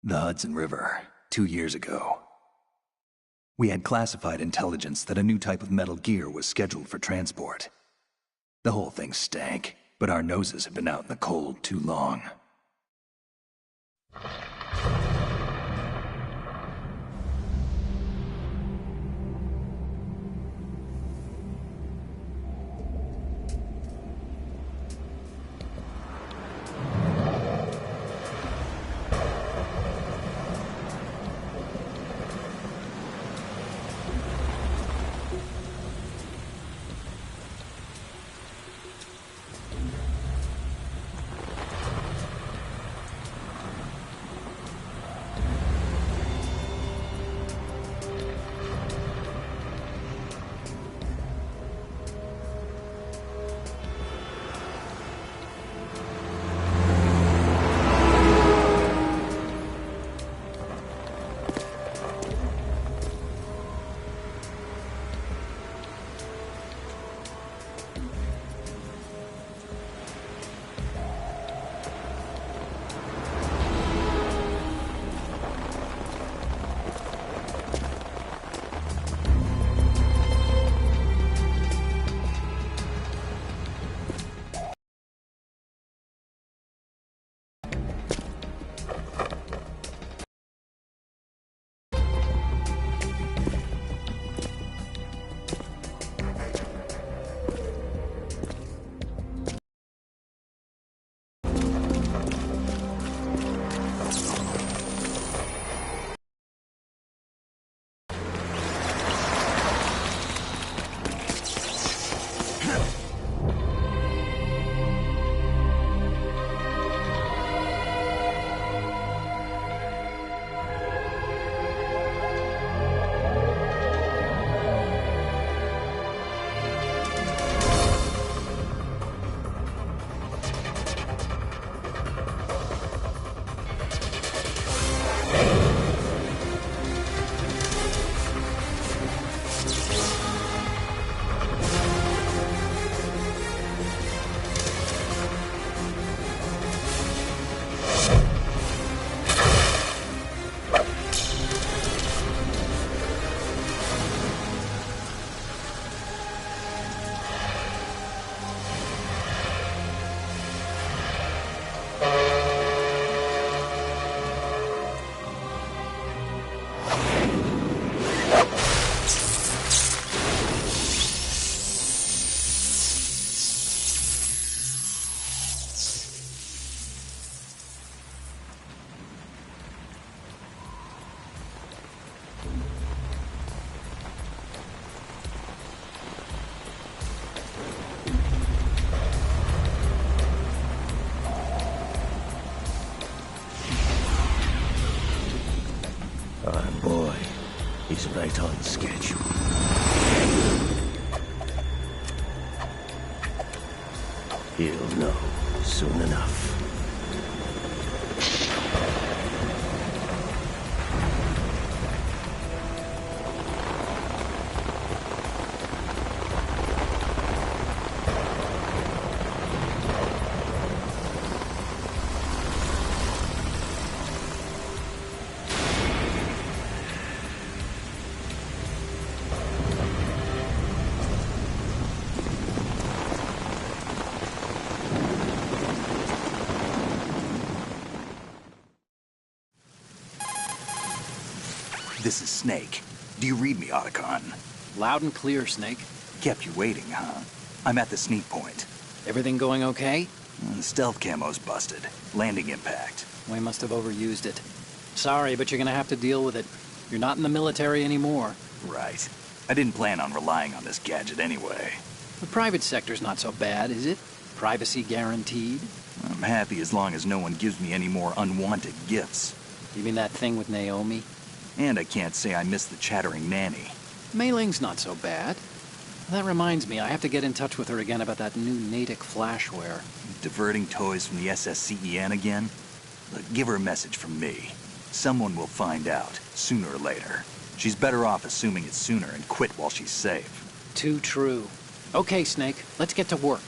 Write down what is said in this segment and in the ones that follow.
The Hudson River, 2 years ago. We had classified intelligence that a new type of metal gear was scheduled for transport. The whole thing stank, but our noses had been out in the cold too long. He's right on schedule. He'll know soon enough. This is Snake. Do you read me, Otacon? Loud and clear, Snake. Kept you waiting, huh? I'm at the sneak point. Everything going okay? The stealth camo's busted. Landing impact. We must have overused it. Sorry, but you're gonna have to deal with it. You're not in the military anymore. Right. I didn't plan on relying on this gadget anyway. The private sector's not so bad, is it? Privacy guaranteed? I'm happy as long as no one gives me any more unwanted gifts. You mean that thing with Naomi? And I can't say I miss the chattering nanny. Mei Ling's not so bad. That reminds me, I have to get in touch with her again about that new Natick flashware. Diverting toys from the SSCEN again? Look, give her a message from me. Someone will find out, sooner or later. She's better off assuming it's sooner and quit while she's safe. Too true. Okay, Snake, let's get to work.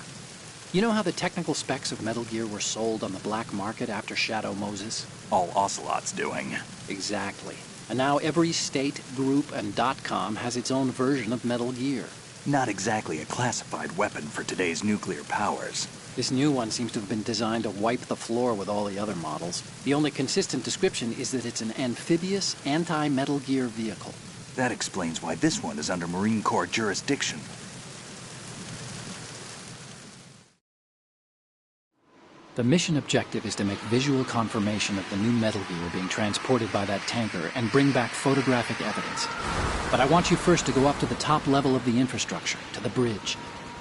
You know how the technical specs of Metal Gear were sold on the black market after Shadow Moses? All Ocelot's doing. Exactly. And now every state, group, and .com has its own version of Metal Gear. Not exactly a classified weapon for today's nuclear powers. This new one seems to have been designed to wipe the floor with all the other models. The only consistent description is that it's an amphibious, anti-Metal Gear vehicle. That explains why this one is under Marine Corps jurisdiction. The mission objective is to make visual confirmation of the new Metal Gear being transported by that tanker and bring back photographic evidence. But I want you first to go up to the top level of the infrastructure, to the bridge.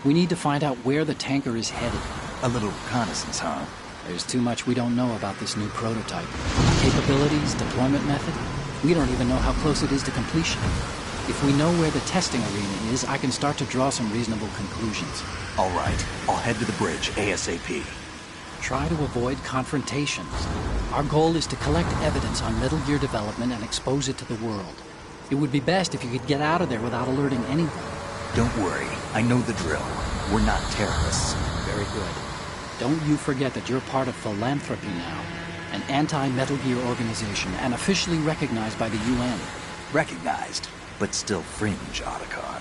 We need to find out where the tanker is headed. A little reconnaissance, huh? There's too much we don't know about this new prototype. Capabilities, deployment method. We don't even know how close it is to completion. If we know where the testing arena is, I can start to draw some reasonable conclusions. All right, I'll head to the bridge ASAP. Try to avoid confrontations. Our goal is to collect evidence on Metal Gear development and expose it to the world. It would be best if you could get out of there without alerting anyone. Don't worry, I know the drill. We're not terrorists. Very good. Don't you forget that you're part of Philanthropy now, an anti-Metal Gear organization and officially recognized by the UN. Recognized, but still fringe, Otacon.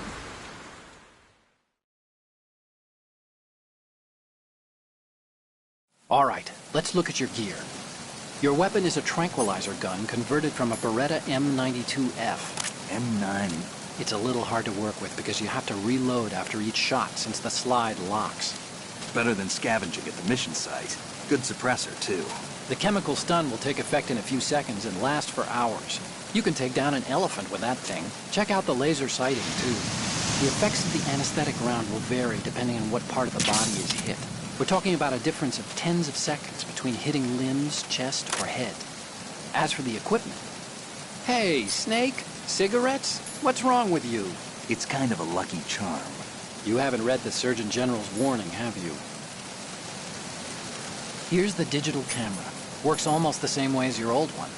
All right, let's look at your gear. Your weapon is a tranquilizer gun converted from a Beretta M92F. M9? It's a little hard to work with because you have to reload after each shot since the slide locks. Better than scavenging at the mission site. Good suppressor, too. The chemical stun will take effect in a few seconds and last for hours. You can take down an elephant with that thing. Check out the laser sighting, too. The effects of the anesthetic round will vary depending on what part of the body is hit. We're talking about a difference of tens of seconds between hitting limbs, chest, or head. As for the equipment... Hey, Snake! Cigarettes? What's wrong with you? It's kind of a lucky charm. You haven't read the Surgeon General's warning, have you? Here's the digital camera. Works almost the same way as your old one.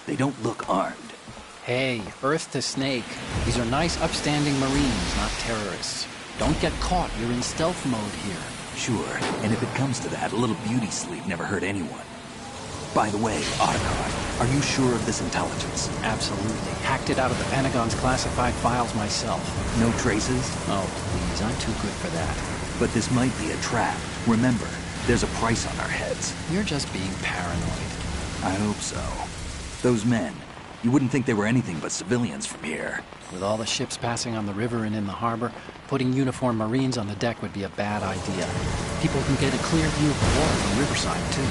They don't look armed. Hey, Earth to Snake. These are nice, upstanding Marines, not terrorists. Don't get caught. You're in stealth mode here. Sure, and if it comes to that, a little beauty sleep never hurt anyone. By the way, Otacon, are you sure of this intelligence? Absolutely. Hacked it out of the Pentagon's classified files myself. No traces? Oh, please, I'm too good for that. But this might be a trap. Remember, there's a price on our heads. You're just being paranoid. I hope so. Those men, you wouldn't think they were anything but civilians from here. With all the ships passing on the river and in the harbor, putting uniformed Marines on the deck would be a bad idea. People can get a clear view of the water from Riverside, too.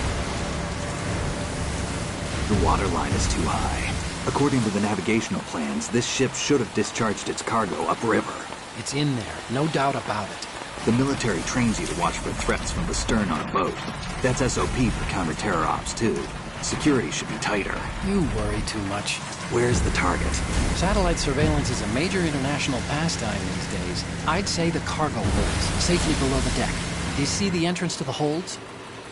The water line is too high. According to the navigational plans, this ship should have discharged its cargo upriver. It's in there, no doubt about it. The military trains you to watch for threats from the stern on a boat. That's SOP for counter-terror ops, too. Security should be tighter. You worry too much. Where's the target? Satellite surveillance is a major international pastime these days. I'd say the cargo holds, safely below the deck. Do you see the entrance to the holds?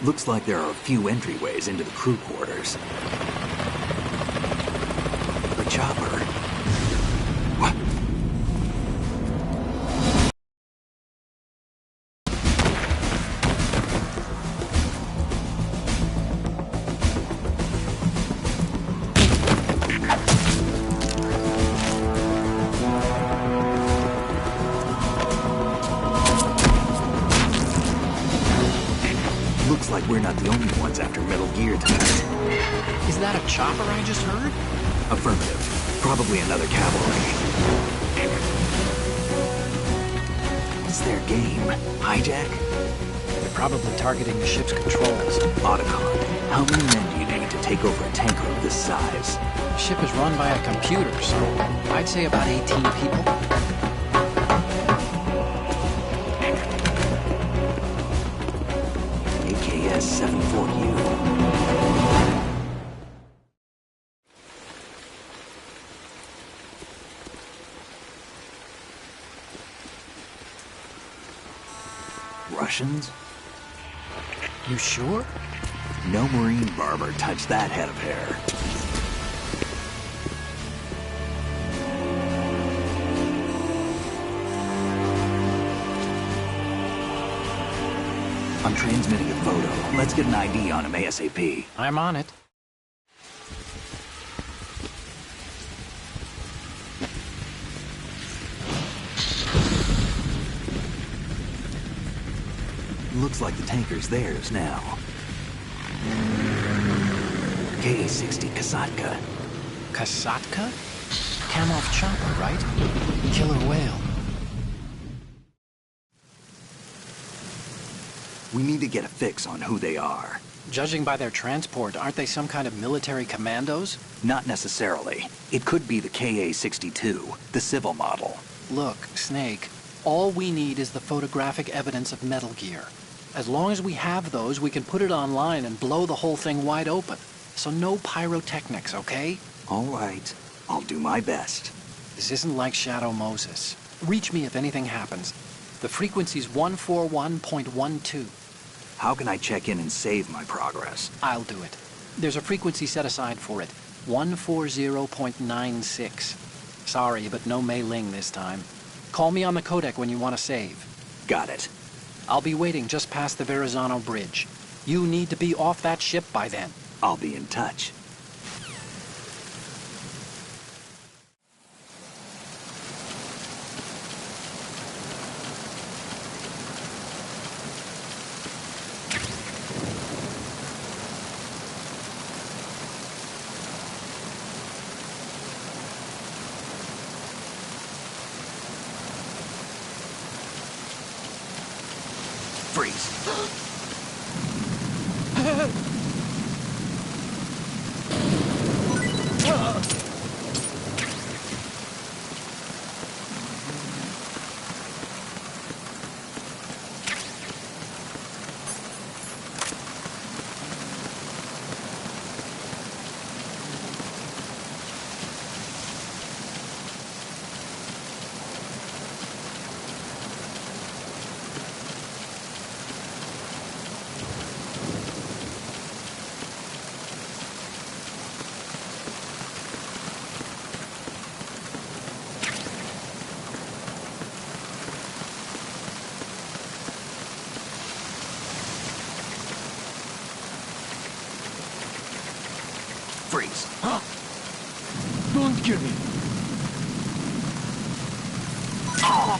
Looks like there are a few entryways into the crew quarters. The chopper. What? Looks like we're not the only ones after Metal Gear tonight. Is that a chopper I just heard? Affirmative. Probably another cavalry. What's their game? Hijack? They're probably targeting the ship's controls. Otacon, how many men do you need to take over a tanker of this size? The ship is run by a computer, so I'd say about 18 people. That's 7-4U. Russians? You sure? No Marine barber touched that head of hair. I'm transmitting a photo. Let's get an ID on him ASAP. I'm on it. Looks like the tanker's theirs now. Ka-60 Kasatka. Kasatka? Kamov chopper, right? Killer whale. We need to get a fix on who they are. Judging by their transport, aren't they some kind of military commandos? Not necessarily. It could be the Ka-62, the civil model. Look, Snake, all we need is the photographic evidence of Metal Gear. As long as we have those, we can put it online and blow the whole thing wide open. So no pyrotechnics, okay? All right. I'll do my best. This isn't like Shadow Moses. Reach me if anything happens. The frequency's 141.12. How can I check in and save my progress? I'll do it. There's a frequency set aside for it. 140.96. Sorry, but no Mei Ling this time. Call me on the codec when you want to save. Got it. I'll be waiting just past the Verrazano Bridge. You need to be off that ship by then. I'll be in touch. Freeze. Freeze. Huh? Don't kill me. Oh.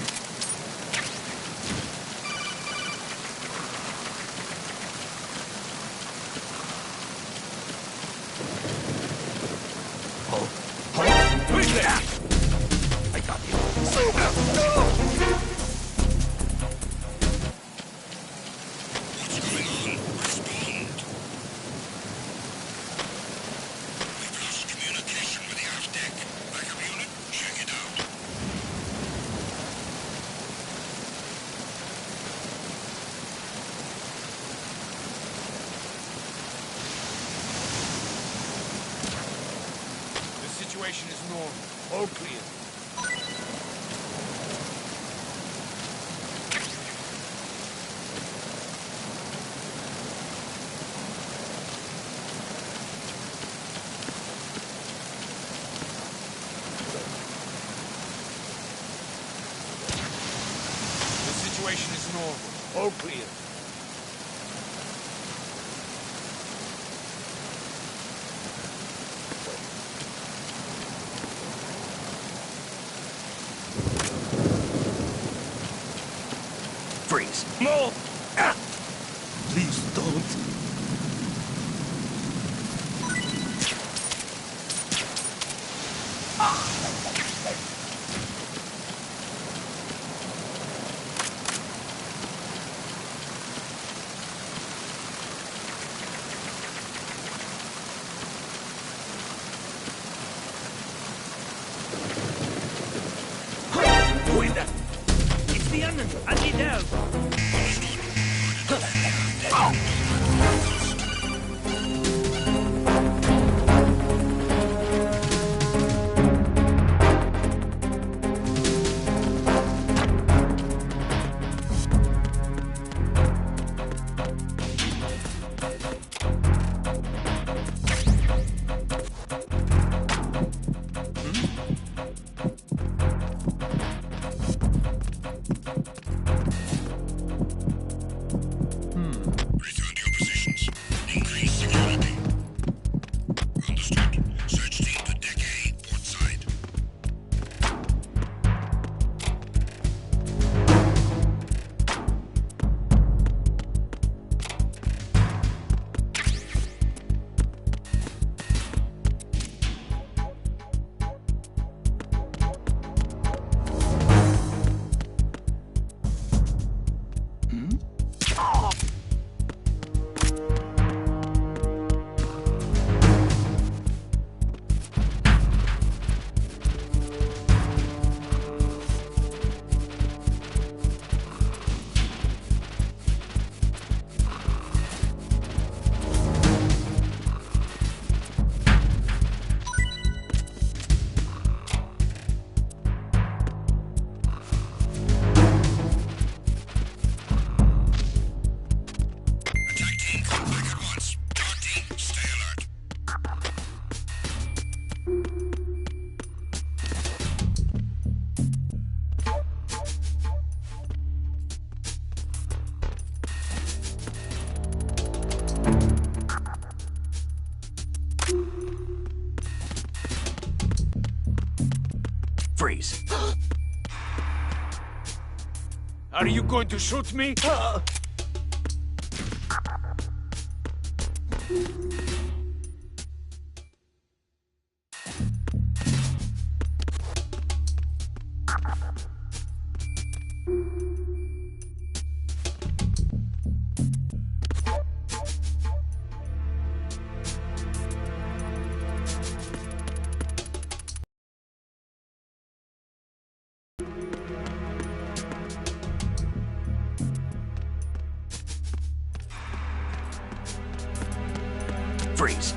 I got you. What's going on? Respond. We've lost communication with the aft deck. Backup unit, check it out. The situation is normal. All clear. The situation is normal. All clear. Freeze. No! Ah! Please don't. Who is that? It's the enemy. I need help. Understood. Order to defend the aft deck. Freeze. Are you going to shoot me? Freeze.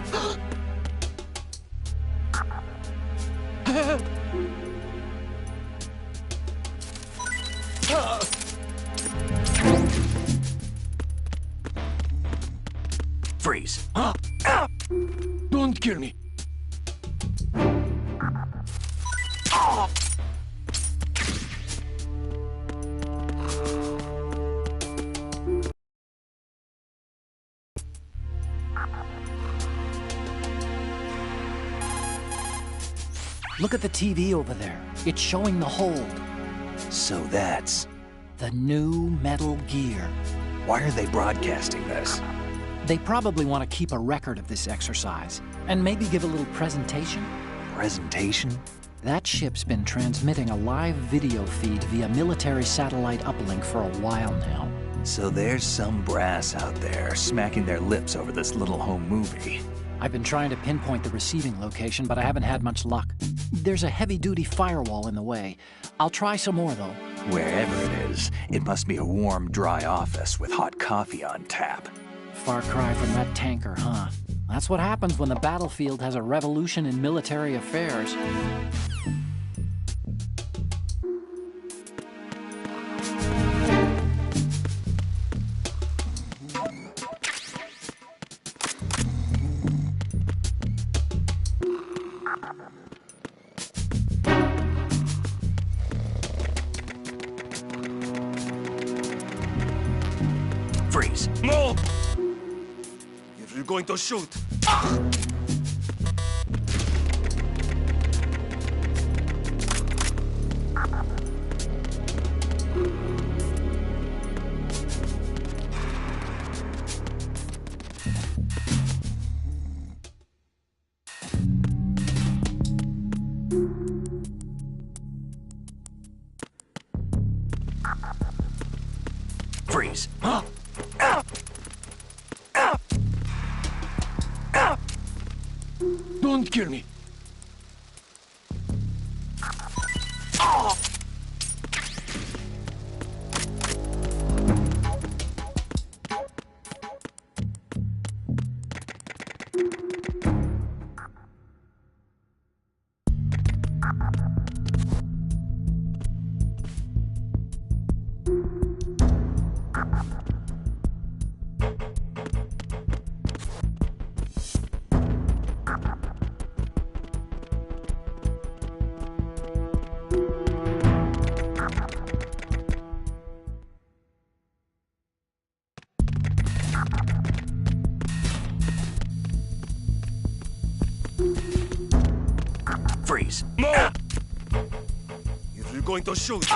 Freeze. Don't kill me. Look at the TV over there. It's showing the hold. So that's... The new Metal Gear. Why are they broadcasting this? They probably want to keep a record of this exercise, and maybe give a little presentation. Presentation? That ship's been transmitting a live video feed via military satellite uplink for a while now. So there's some brass out there smacking their lips over this little home movie. I've been trying to pinpoint the receiving location, but I haven't had much luck. There's a heavy-duty firewall in the way. I'll try some more, though. Wherever it is, it must be a warm, dry office with hot coffee on tap. Far cry from that tanker, huh? That's what happens when the battlefield has a revolution in military affairs. Freeze. No! If you're going to shoot... Freeze. Don't kill me. Freeze. No! If you're going to shoot...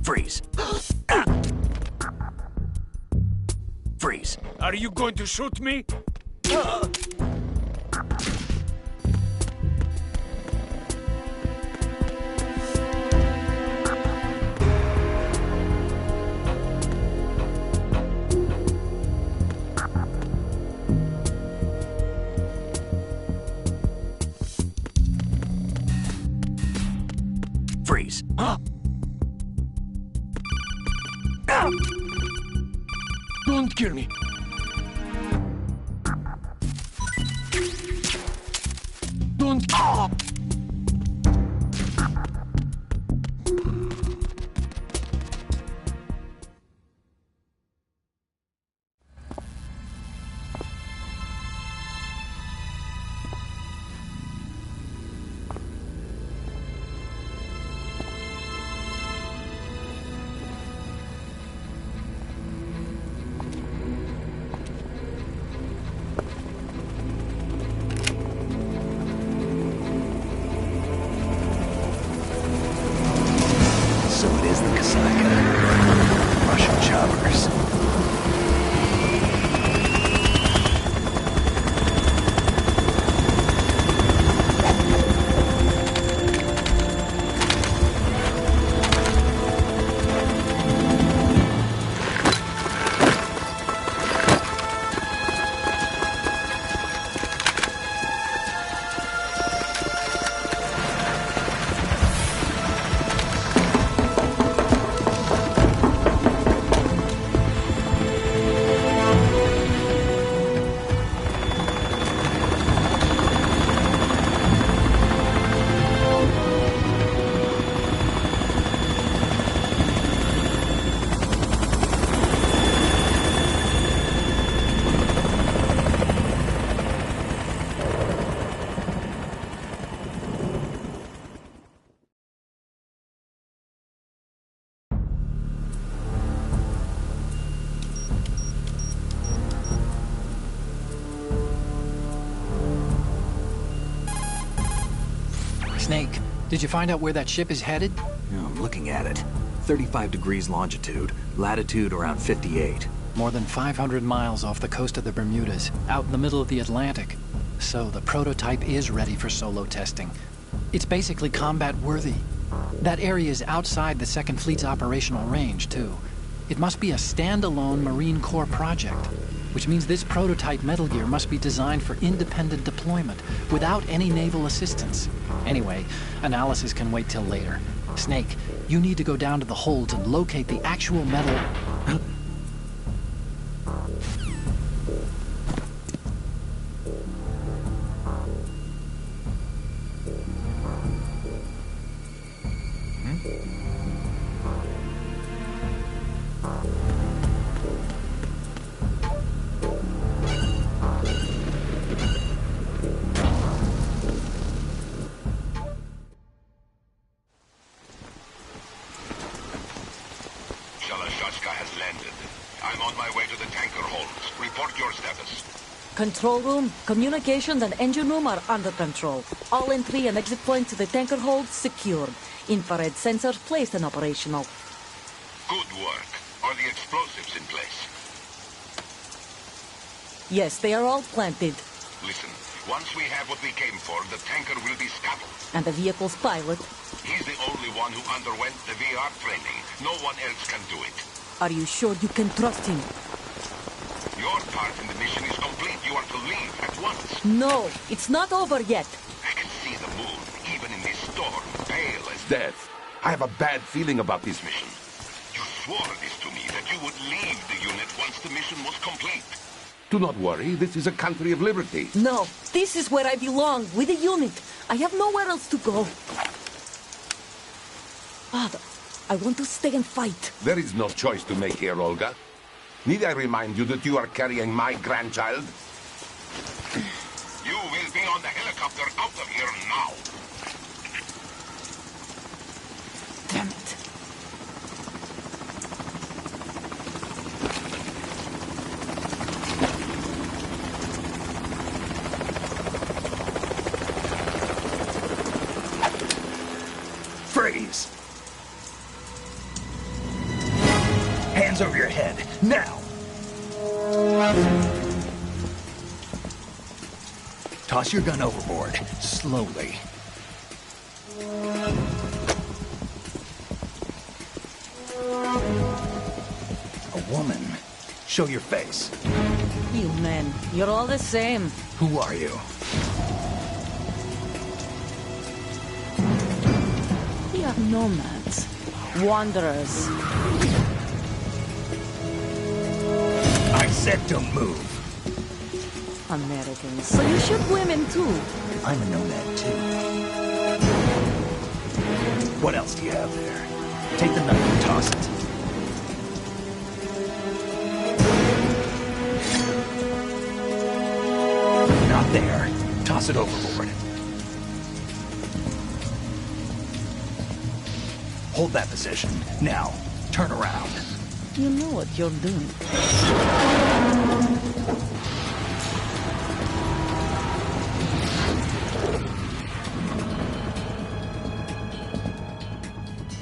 Freeze. Freeze. Are you going to shoot me? Freeze. Don't kill me. Don't... So it is the Kasaka. Russian choppers. Snake, did you find out where that ship is headed? Yeah, I'm looking at it. 35 degrees longitude, latitude around 58. More than 500 miles off the coast of the Bermudas, out in the middle of the Atlantic. So the prototype is ready for solo testing. It's basically combat-worthy. That area is outside the Second Fleet's operational range, too. It must be a standalone Marine Corps project, which means this prototype Metal Gear must be designed for independent deployment, without any naval assistance. Anyway, analysis can wait till later. Snake, you need to go down to the holds and locate the actual metal... Has landed. I'm on my way to the tanker holds. Report your status. Control room, communications and engine room are under control. All entry and exit points to the tanker holds secured. Infrared sensors placed and operational. Good work. Are the explosives in place? Yes, they are all planted. Listen, once we have what we came for, the tanker will be scuttled. And the vehicle's pilot? He's the only one who underwent the VR training. No one else can do it. Are you sure you can trust him? Your part in the mission is complete. You are to leave at once. No, it's not over yet. I can see the moon, even in this storm, pale as death. I have a bad feeling about this mission. You swore this to me, that you would leave the unit once the mission was complete. Do not worry, this is a country of liberty. No, this is where I belong, with the unit. I have nowhere else to go. Father, I want to stay and fight. There is no choice to make here, Olga. Need I remind you that you are carrying my grandchild? You will be on the helicopter out of here now. Damn it. Freeze! Hands over your head, now! Toss your gun overboard, slowly. A woman. Show your face. You men, you're all the same. Who are you? We are nomads. Wanderers. I said don't move. Americans. So you shoot women too. I'm a nomad too. What else do you have there? Take the knife and toss it. Not there. Toss it overboard. Hold that position. Now, turn around. You know what you're doing.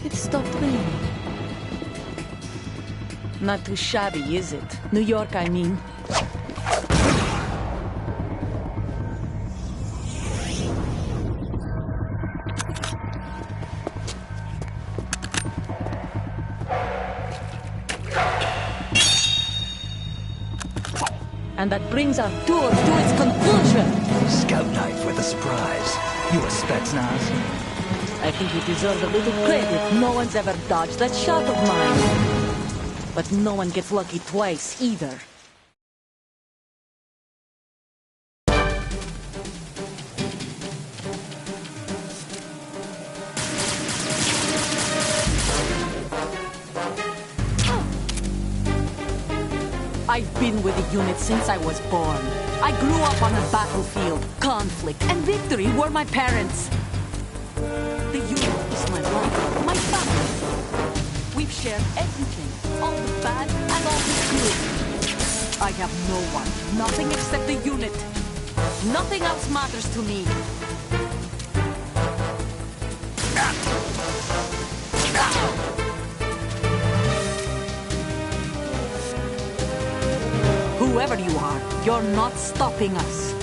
It's stopped raining. Not too shabby, is it? New York, I mean. And that brings our tour to its conclusion. Scout knife with a surprise. You a Spetsnaz? I think you deserve a little credit. No one's ever dodged that shot of mine. But no one gets lucky twice, either. I've been with the unit since I was born. I grew up on a battlefield. Conflict and victory were my parents. The unit is my life, my family. We've shared everything, all the bad and all the good. I have no one, nothing except the unit. Nothing else matters to me. Whoever you are, you're not stopping us.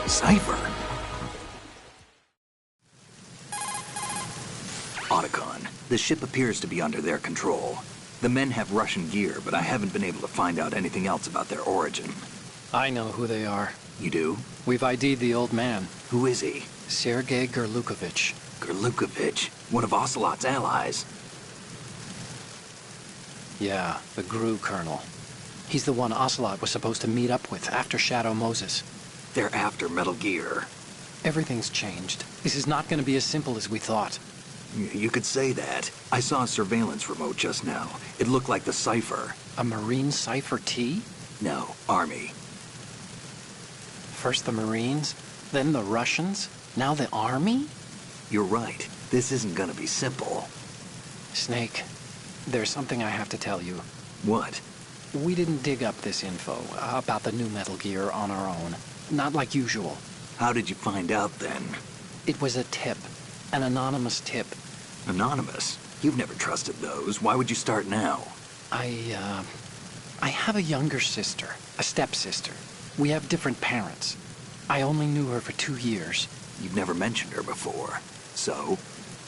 Cipher. Otacon. The ship appears to be under their control. The men have Russian gear, but I haven't been able to find out anything else about their origin. I know who they are. You do? We've ID'd the old man. Who is he? Sergei Gerlukovich. Gerlukovich, one of Ocelot's allies. Yeah, the GRU colonel. He's the one Ocelot was supposed to meet up with after Shadow Moses. They're after Metal Gear. Everything's changed. This is not going to be as simple as we thought. You could say that. I saw a surveillance remote just now. It looked like the Cipher. A Marine Cipher T? No, Army. First the Marines, then the Russians? Now the army? You're right. This isn't gonna be simple. Snake, there's something I have to tell you. What? We didn't dig up this info about the new Metal Gear on our own. Not like usual. How did you find out then? It was a tip. An anonymous tip. Anonymous? You've never trusted those. Why would you start now? I have a younger sister, a stepsister. We have different parents. I only knew her for 2 years. You've never mentioned her before. So?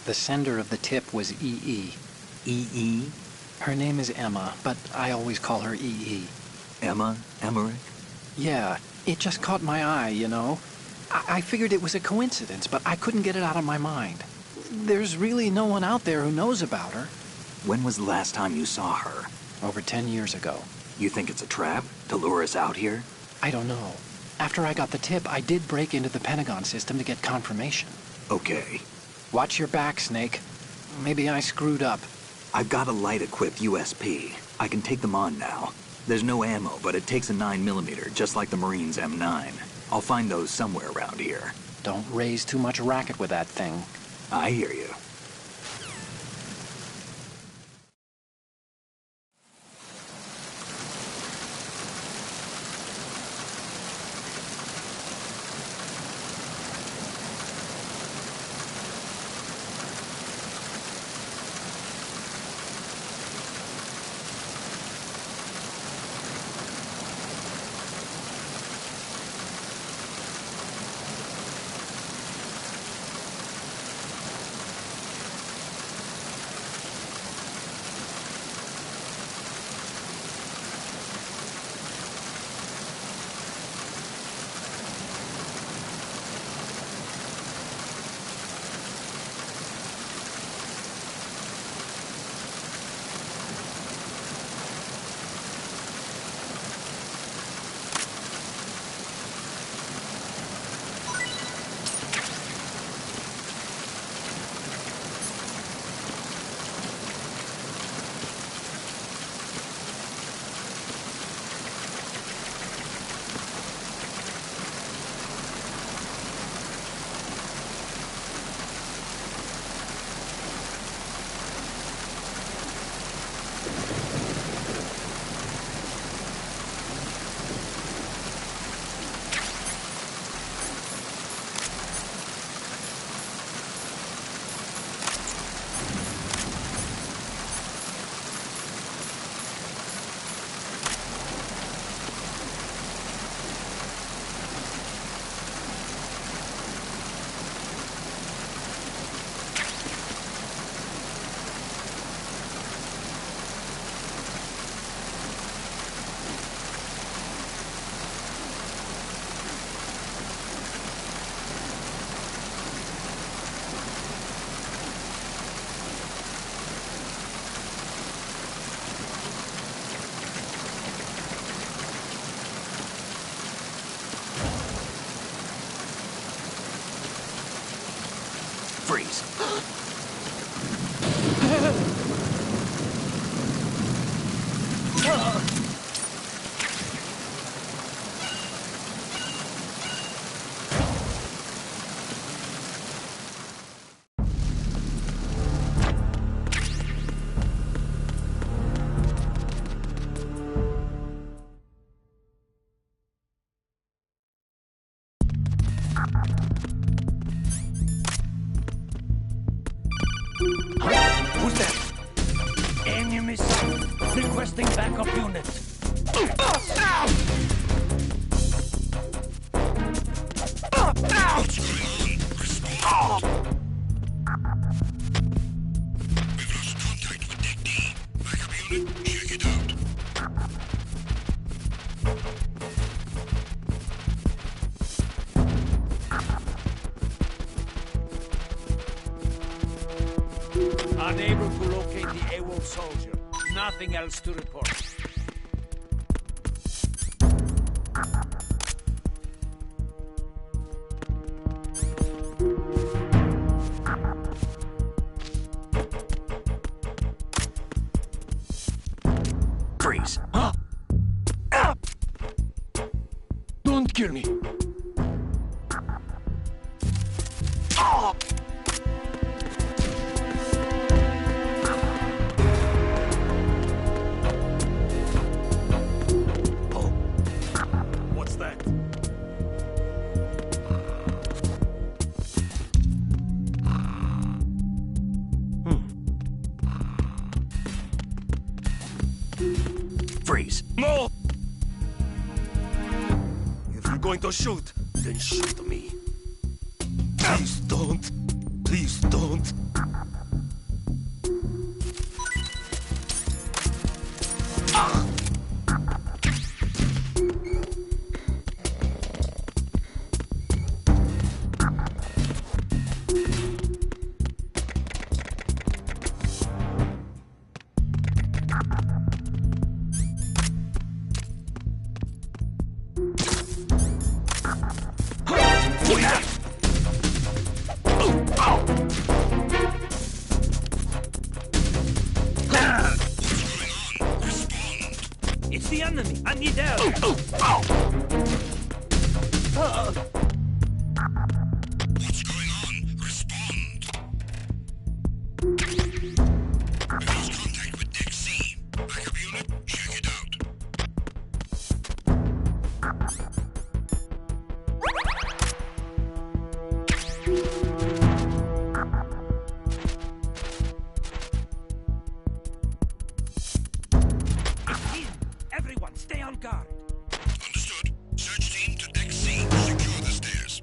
The sender of the tip was EE. EE? Her name is Emma, but I always call her EE. Emma? Emmerich? Yeah, it just caught my eye, you know? I figured it was a coincidence, but I couldn't get it out of my mind. There's really no one out there who knows about her. When was the last time you saw her? Over 10 years ago. You think it's a trap? To lure us out here? I don't know. After I got the tip, I did break into the Pentagon system to get confirmation. Okay. Watch your back, Snake. Maybe I screwed up. I've got a light-equipped USP. I can take them on now. There's no ammo, but it takes a 9mm, just like the Marines' M9. I'll find those somewhere around here. Don't raise too much racket with that thing. I hear you. Freeze. Who's that? Enemy sighted. Requesting backup unit. Unable to locate the AWOL soldier. Nothing else to report. Freeze. Huh? Don't kill me. Freeze. No! If you're going to shoot, then shoot me. Please don't. Please don't. It's the enemy. I need help. What's going on? Respond. We lost contact with Deck C. Backup unit, check it out. Everyone, stay on guard. Understood. Search team to Deck C. Secure the stairs.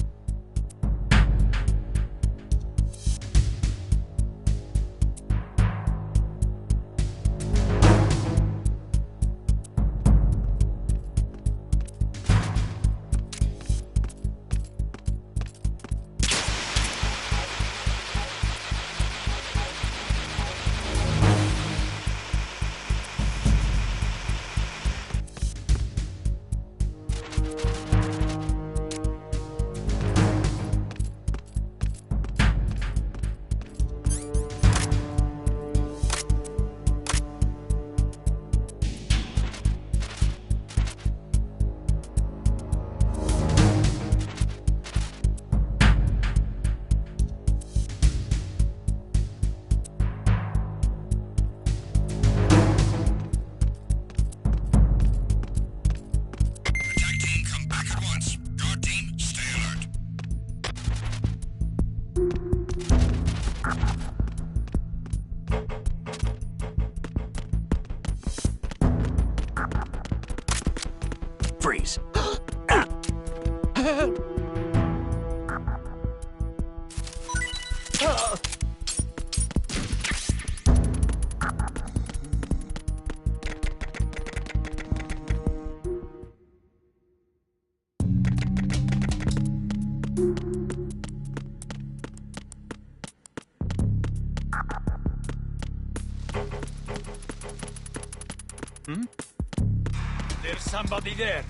Attack team, come back at once. Guard team, stay alert. Freeze. There's somebody there.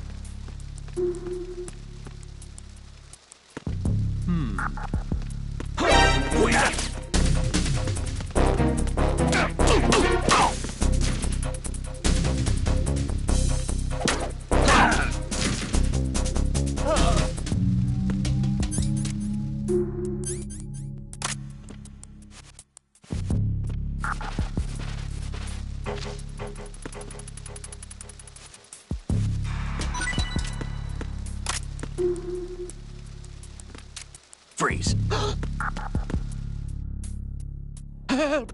Freeze. Help!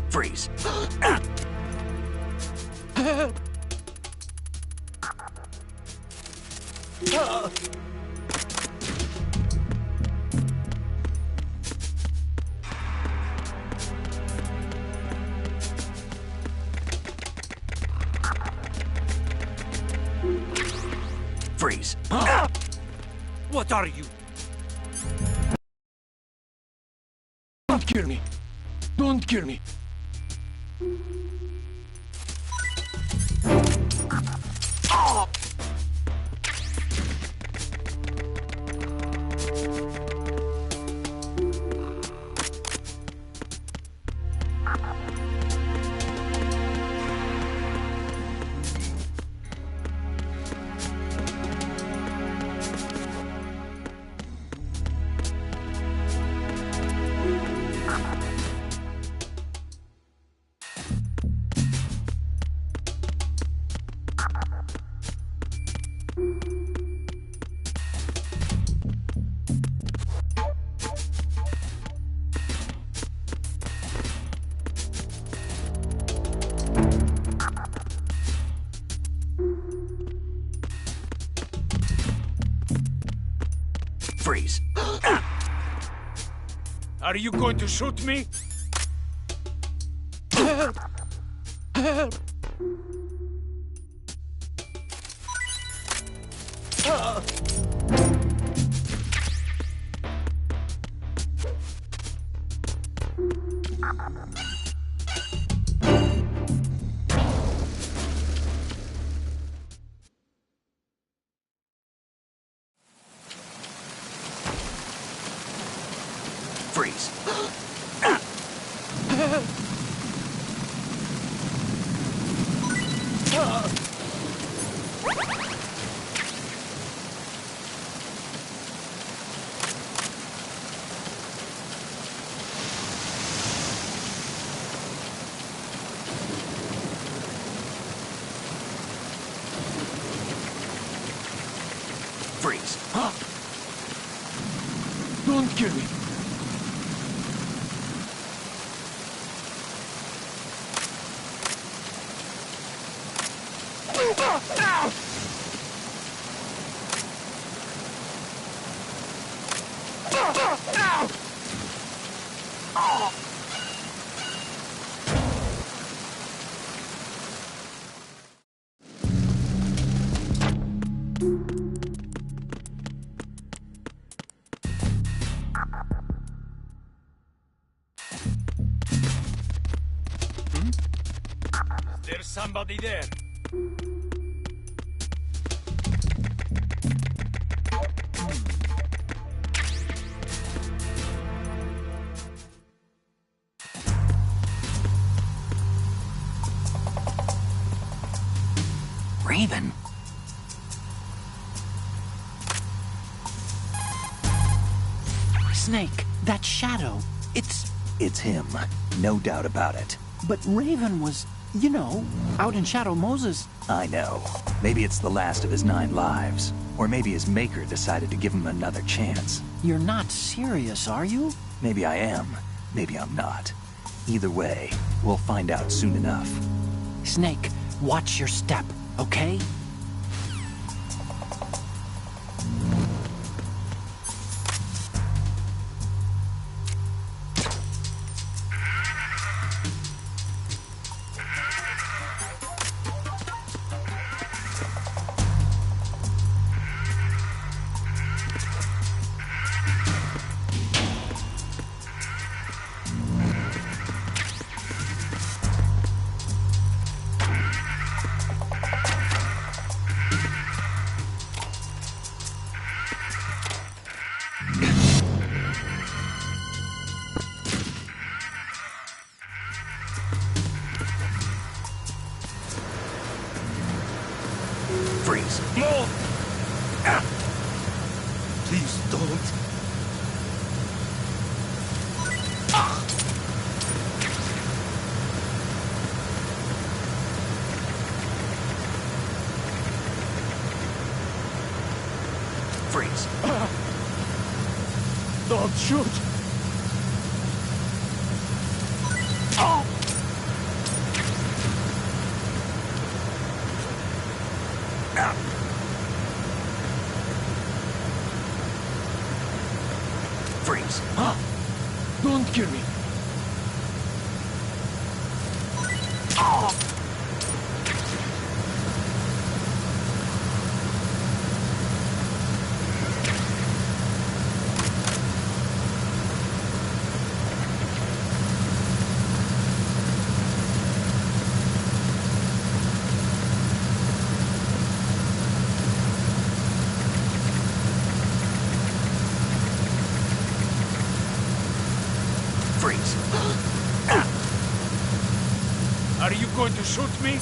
Freeze. Help! Freeze. What are you? Don't kill me. Don't kill me. Freeze. Are you going to shoot me? Freeze. Freeze. Don't kill me. There's somebody there. Raven. Snake, that shadow. It's him. No doubt about it. But Raven was, you know, out in Shadow Moses. I know. Maybe it's the last of his 9 lives. Or maybe his maker decided to give him another chance. You're not serious, are you? Maybe I am. Maybe I'm not. Either way, we'll find out soon enough. Snake, watch your step, okay? Freeze. No! Please don't. Freeze. Don't shoot. Freeze. Don't kill me. Freeze. Are you going to shoot me?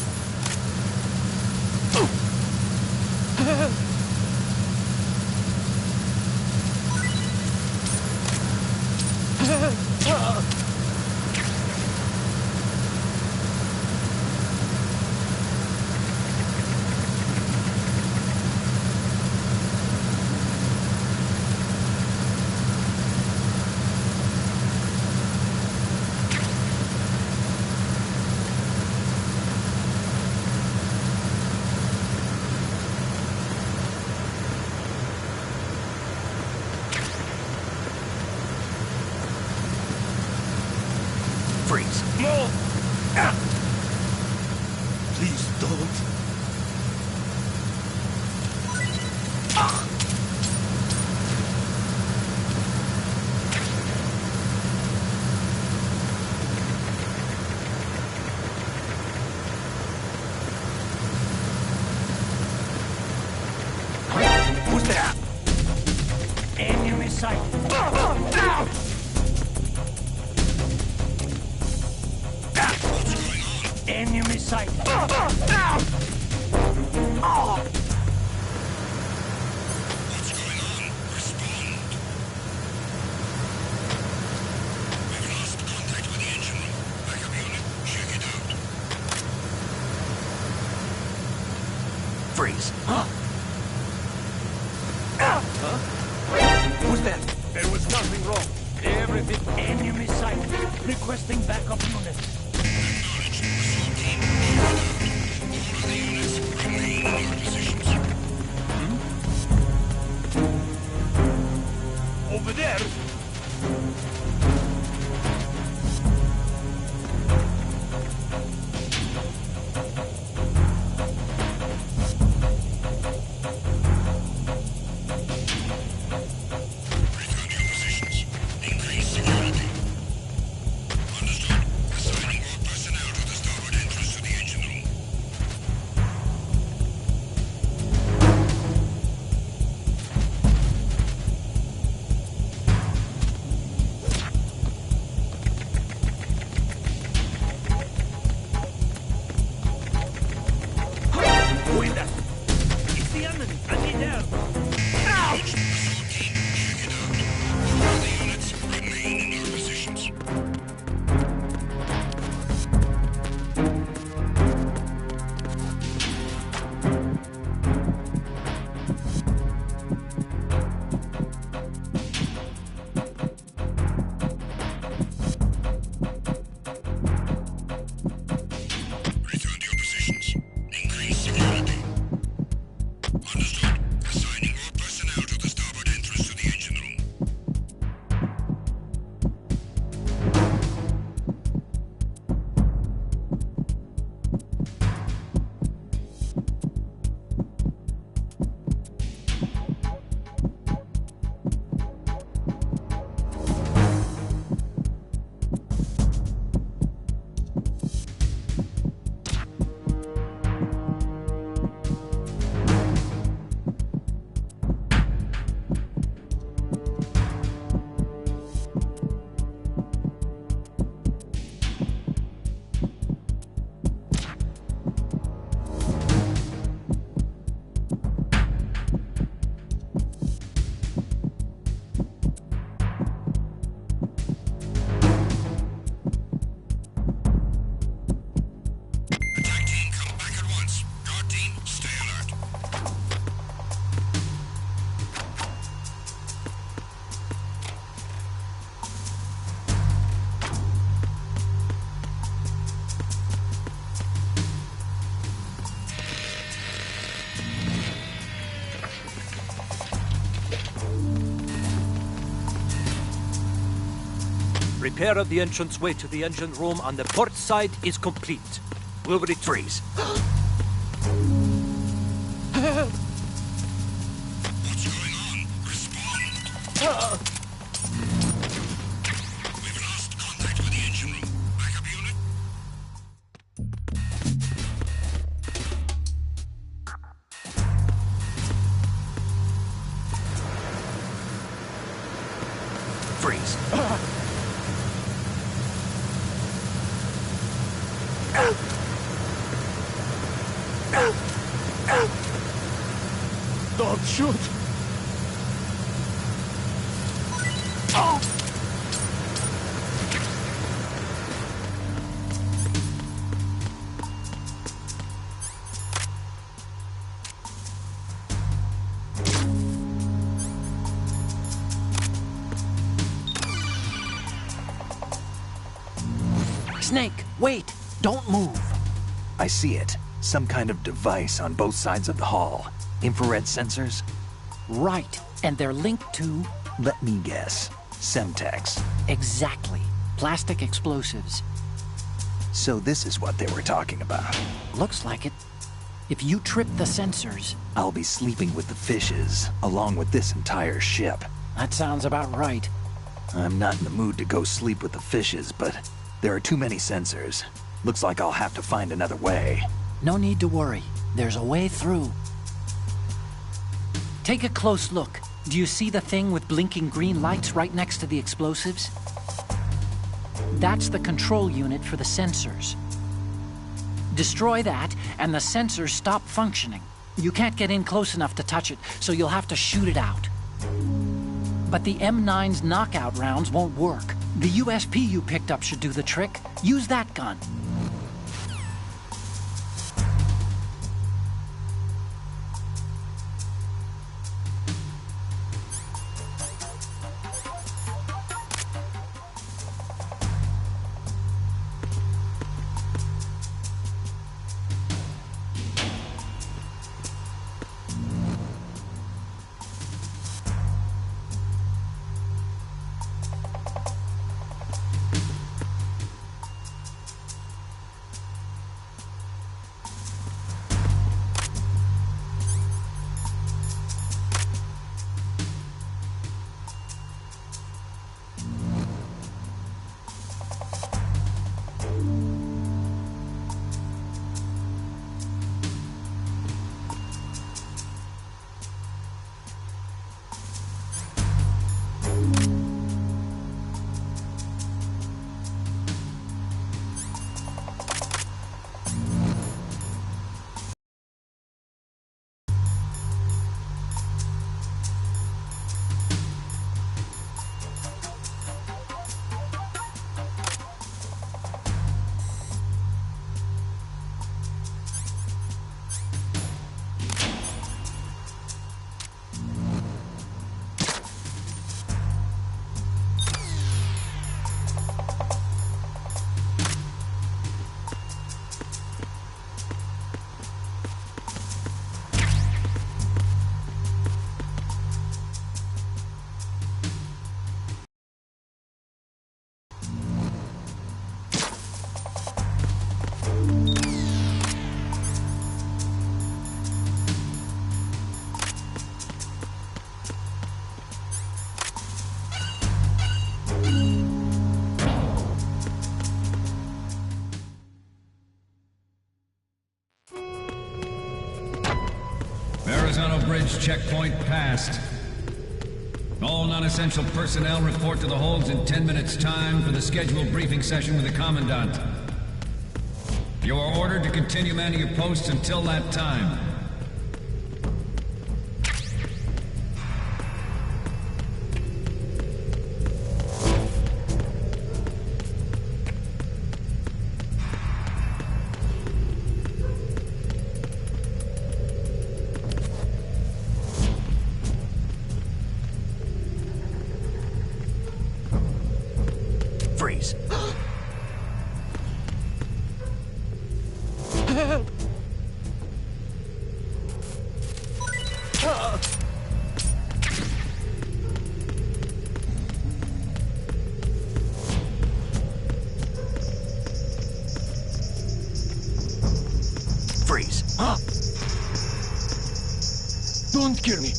Freeze. No! Please don't. Who's there? Enemy sight. Enemy sight. Freeze. Who's that? There was nothing wrong. Everything. Enemy sight. Requesting backup units. Over there! Repair of the entranceway to the engine room on the port side is complete. We'll freeze. What's going on? Respond. We've lost contact with the engine room. Backup unit. Freeze. Don't shoot! Snake, wait! Don't move! I see it. Some kind of device on both sides of the hall. Infrared sensors? Right, and they're linked to... Let me guess. Semtex. Exactly. Plastic explosives. So this is what they were talking about. Looks like it. If you trip the sensors... I'll be sleeping with the fishes, along with this entire ship. That sounds about right. I'm not in the mood to go sleep with the fishes, but there are too many sensors. Looks like I'll have to find another way. No need to worry. There's a way through. Take a close look. Do you see the thing with blinking green lights right next to the explosives? That's the control unit for the sensors. Destroy that, and the sensors stop functioning. You can't get in close enough to touch it, so you'll have to shoot it out. But the M9's knockout rounds won't work. The USP you picked up should do the trick. Use that gun. Bridge checkpoint passed. All non-essential personnel report to the holds in 10 minutes' time for the scheduled briefing session with the Commandant. You are ordered to continue manning your posts until that time. Freeze. Freeze. Don't kill me.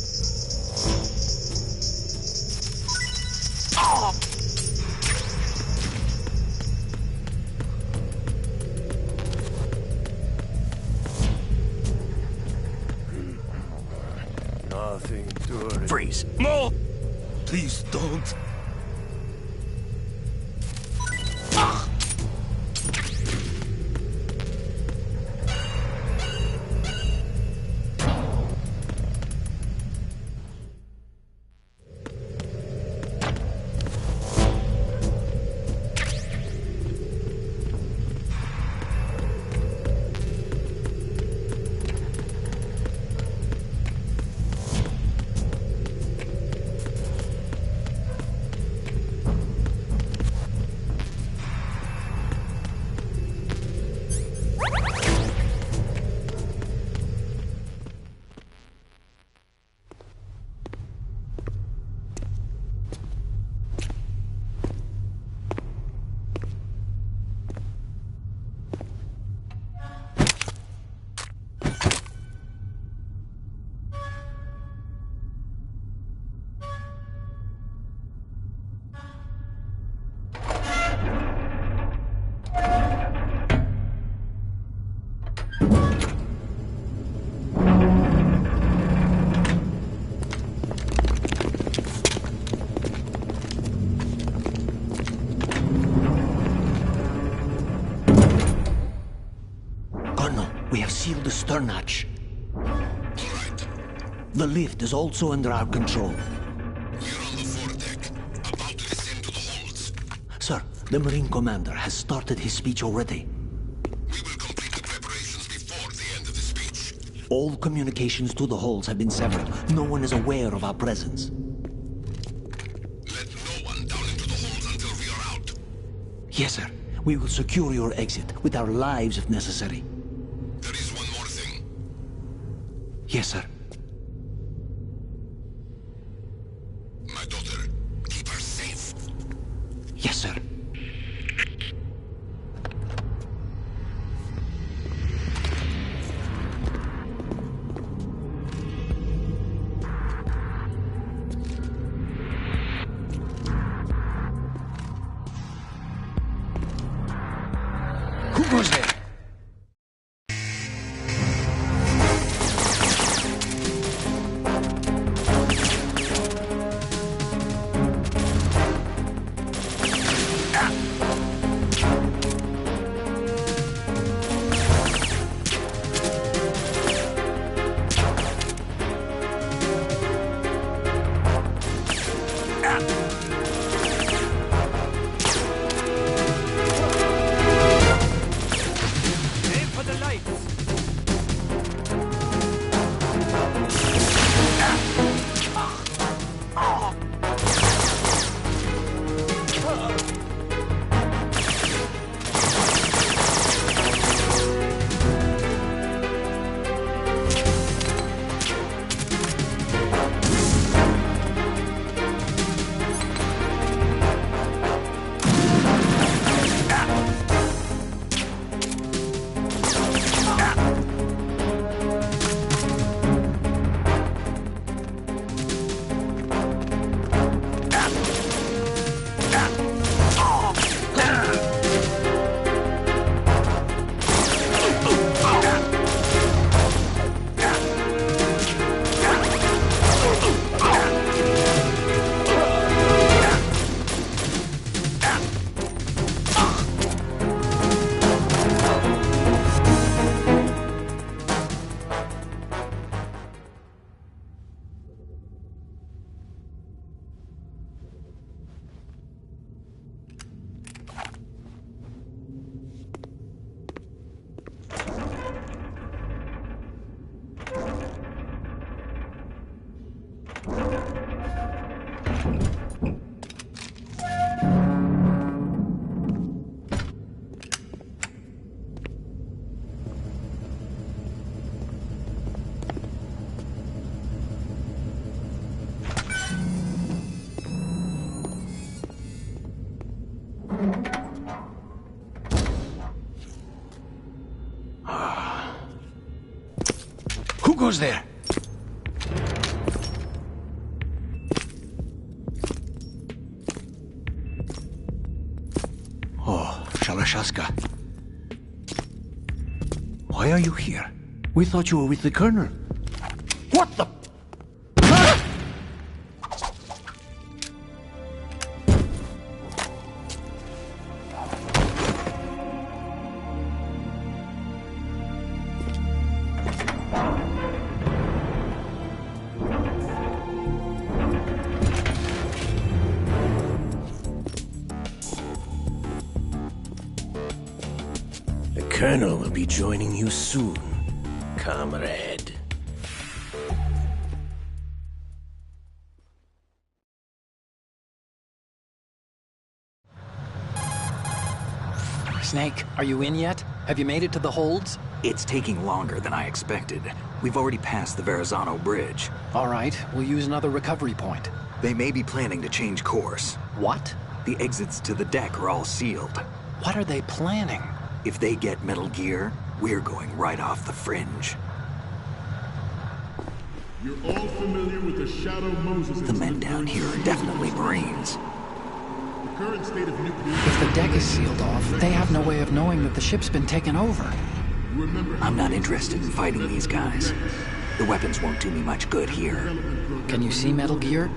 Nothing to Freeze. No! Please don't. We have sealed the stern hatch. All right. The lift is also under our control. We're on the foredeck, about to descend to the holds. Sir, the Marine Commander has started his speech already. We will complete the preparations before the end of the speech. All communications to the holds have been severed. No one is aware of our presence. Let no one down into the holds until we are out. Yes, sir. We will secure your exit, with our lives if necessary. There is one more thing. Yes, sir. My daughter, keep her safe. Yes, sir. Who goes there? Aim for the lights. Who goes there? Oh, Shalashaska. Why are you here? We thought you were with the Colonel. What the... The Colonel will be joining you soon, comrade. Snake, are you in yet? Have you made it to the holds? It's taking longer than I expected. We've already passed the Verrazano Bridge. All right, we'll use another recovery point. They may be planning to change course. What? The exits to the deck are all sealed. What are they planning? If they get Metal Gear, we're going right off the fringe. You're all familiar with the Shadow Moses The men down here are definitely Marines. The current state of nuclear... If the deck is sealed off, they have no way of knowing that the ship's been taken over. I'm not interested in fighting these guys. The weapons won't do me much good here. Can you see Metal Gear?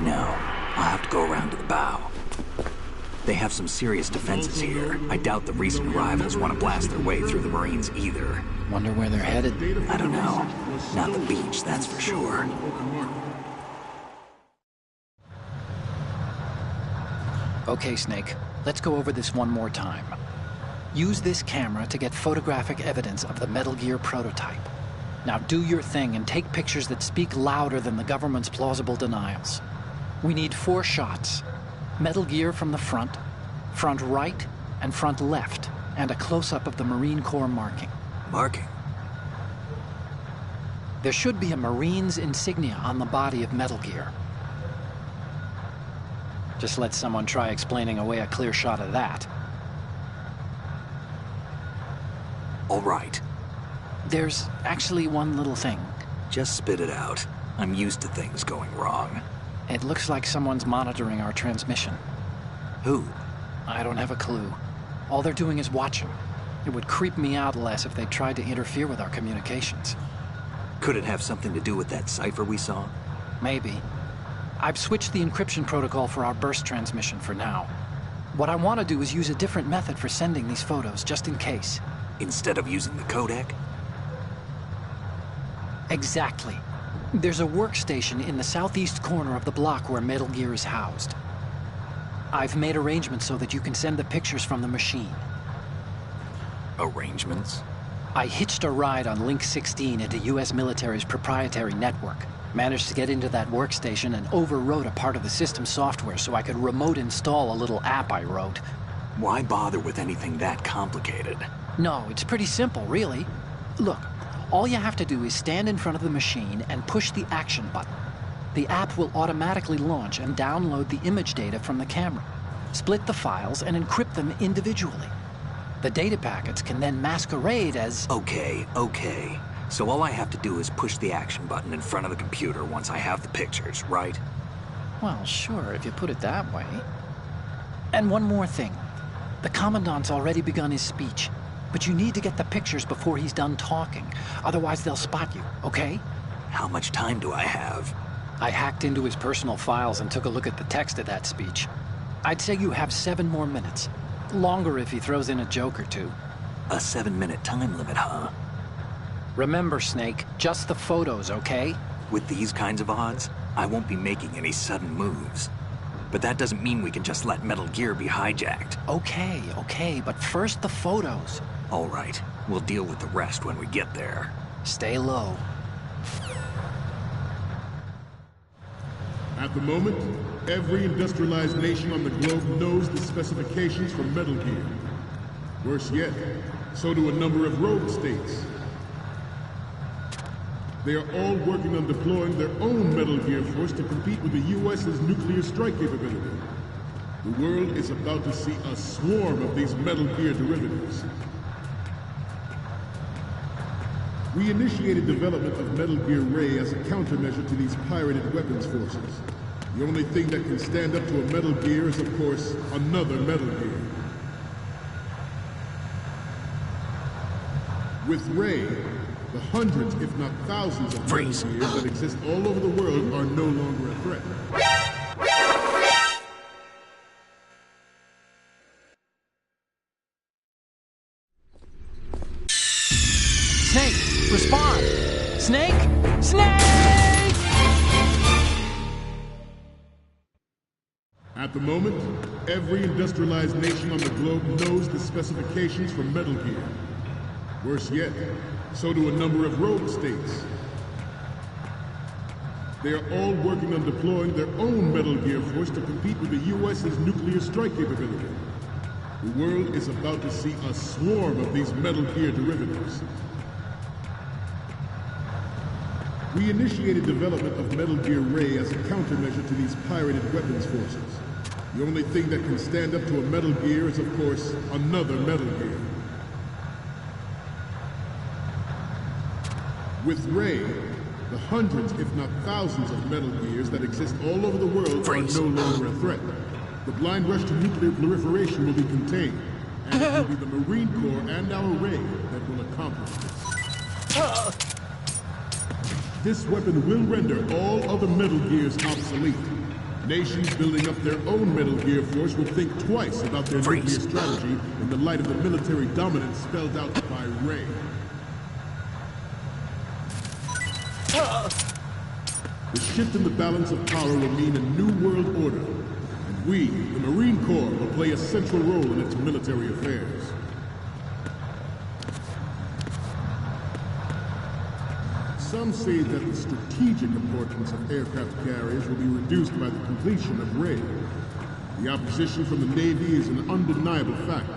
No. I'll have to go around to the bow. Technology was exposed. The current state of nuclear... If the deck is sealed off, they have no way of knowing that the ship's been taken over. Can you see Metal Gear? Metal Gear was exposed. No. I'll have to go around to the bow. They have some serious defenses here. I doubt the recent arrivals want to blast their way through the Marines either. Wonder where they're headed? I don't know. Not the beach, that's for sure. Okay, Snake. Let's go over this one more time. Use this camera to get photographic evidence of the Metal Gear prototype. Now do your thing and take pictures that speak louder than the government's plausible denials. We need 4 shots. Metal Gear from the front right, and front left, and a close-up of the Marine Corps marking. Marking? There should be a Marine's insignia on the body of Metal Gear. Just let someone try explaining away a clear shot of that. All right. There's actually one little thing. Just spit it out. I'm used to things going wrong. It looks like someone's monitoring our transmission. Who? I don't have a clue. All they're doing is watching. It would creep me out less if they tried to interfere with our communications. Could it have something to do with that cipher we saw? Maybe. I've switched the encryption protocol for our burst transmission for now. What I want to do is use a different method for sending these photos, just in case. Instead of using the codec? Exactly. There's a workstation in the southeast corner of the block where Metal Gear is housed. I've made arrangements so that you can send the pictures from the machine. Arrangements? I hitched a ride on Link 16 into U.S. military's proprietary network. Managed to get into that workstation and overwrote a part of the system software so I could remote install a little app I wrote. Why bother with anything that complicated? No, it's pretty simple, really. Look, all you have to do is stand in front of the machine and push the action button. The app will automatically launch and download the image data from the camera, split the files, and encrypt them individually. The data packets can then masquerade as... Okay. So all I have to do is push the action button in front of the computer once I have the pictures, right? Well, sure, if you put it that way. And one more thing. The Commandant's already begun his speech, but you need to get the pictures before he's done talking. Otherwise, they'll spot you, okay? How much time do I have? I hacked into his personal files and took a look at the text of that speech. I'd say you have 7 more minutes. Longer if he throws in a joke or two. A 7-minute time limit, huh? Remember, Snake, just the photos, okay? With these kinds of odds, I won't be making any sudden moves. But that doesn't mean we can just let Metal Gear be hijacked. Okay, but first the photos. All right, we'll deal with the rest when we get there. Stay low. At the moment, every industrialized nation on the globe knows the specifications for Metal Gear. Worse yet, so do a number of rogue states. They are all working on deploying their own Metal Gear force to compete with the U.S.'s nuclear strike capability. The world is about to see a swarm of these Metal Gear derivatives. We initiated development of Metal Gear Ray as a countermeasure to these pirated weapons forces. The only thing that can stand up to a Metal Gear is, of course, another Metal Gear. With Ray, the hundreds, if not thousands, of Metal Gears that exist all over the world are no longer a threat. Snake, respond! Snake! Snake! At the moment, every industrialized nation on the globe knows the specifications for Metal Gear. Worse yet, so do a number of rogue states. They are all working on deploying their own Metal Gear force to compete with the U.S.'s nuclear strike capability. The world is about to see a swarm of these Metal Gear derivatives. We initiated development of Metal Gear Ray as a countermeasure to these pirated weapons forces. The only thing that can stand up to a Metal Gear is, of course, another Metal Gear. With Ray, the hundreds, if not thousands, of Metal Gears that exist all over the world are no longer a threat. The blind rush to nuclear proliferation will be contained, and it will be the Marine Corps and our Ray that will accomplish this. This weapon will render all other Metal Gears obsolete. Nations building up their own Metal Gear force will think twice about their nuclear strategy in the light of the military dominance spelled out by Ray. The shift in the balance of power will mean a new world order, and we, the Marine Corps, will play a central role in its military affairs. Some say that the strategic importance of aircraft carriers will be reduced by the completion of Ray. The opposition from the Navy is an undeniable fact.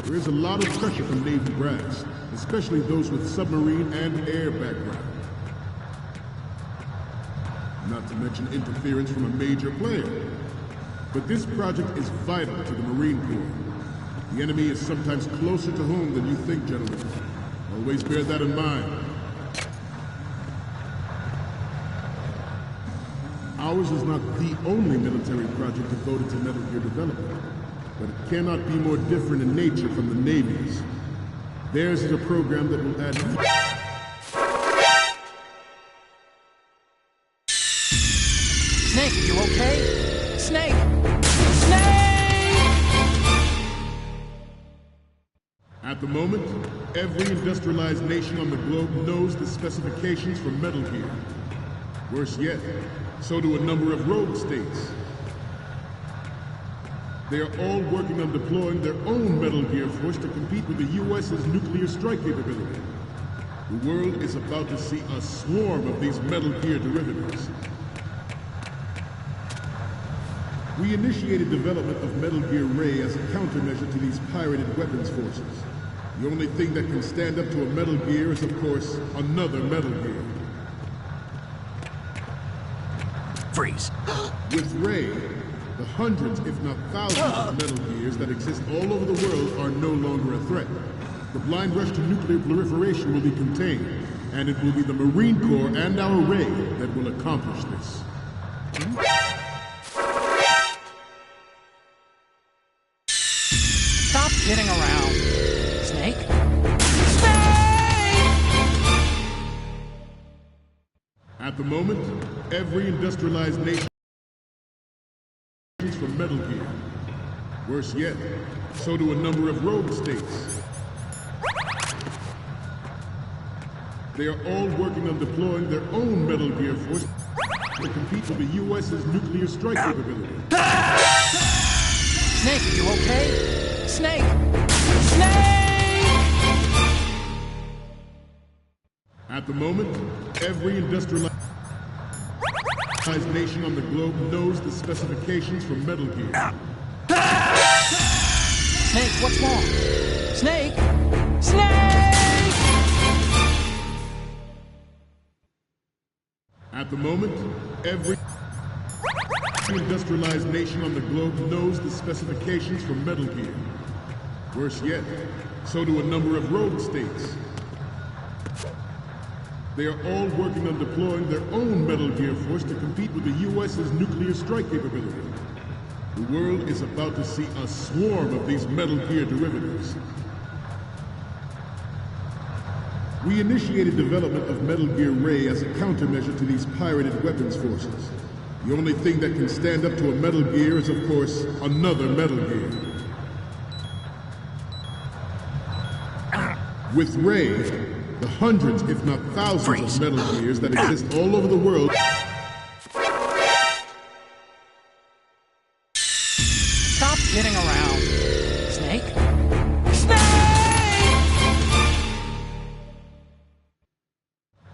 There is a lot of pressure from Navy brass, especially those with submarine and air background. Not to mention interference from a major player. But this project is vital to the Marine Corps. The enemy is sometimes closer to home than you think, gentlemen. Always bear that in mind. Ours is not the only military project devoted to Metal Gear development, but it cannot be more different in nature from the Navy's. Theirs is a program that will add... Snake, you okay? Snake! Snake! At the moment, every industrialized nation on the globe knows the specifications for Metal Gear. Worse yet, so do a number of rogue states. They are all working on deploying their own Metal Gear force to compete with the U.S.'s nuclear strike capability. The world is about to see a swarm of these Metal Gear derivatives. We initiated development of Metal Gear Ray as a countermeasure to these pirated weapons forces. The only thing that can stand up to a Metal Gear is, of course, another Metal Gear. Freeze. With Ray, the hundreds, if not thousands, of Metal Gears that exist all over the world are no longer a threat. The blind rush to nuclear proliferation will be contained, and it will be the Marine Corps and our Ray that will accomplish this. Stop kidding around. Snake? At the moment, every industrialized nation is from Metal Gear. Worse yet, so do a number of rogue states. They are all working on deploying their own Metal Gear force to compete with the U.S.'s nuclear strike capability. Snake, are you okay? Snake! Snake! At the moment, every industrialized nation on the globe knows the specifications for Metal Gear. Snake, what's wrong? Snake! Snake! At the moment, every industrialized nation on the globe knows the specifications for Metal Gear. Worse yet, so do a number of rogue states. They are all working on deploying their own Metal Gear force to compete with the U.S.'s nuclear strike capability. The world is about to see a swarm of these Metal Gear derivatives. We initiated development of Metal Gear Ray as a countermeasure to these pirated weapons forces. The only thing that can stand up to a Metal Gear is, of course, another Metal Gear. With Ray, the hundreds, if not thousands, of Metal Gears that exist all over the world... Stop kidding around. Snake? Snake!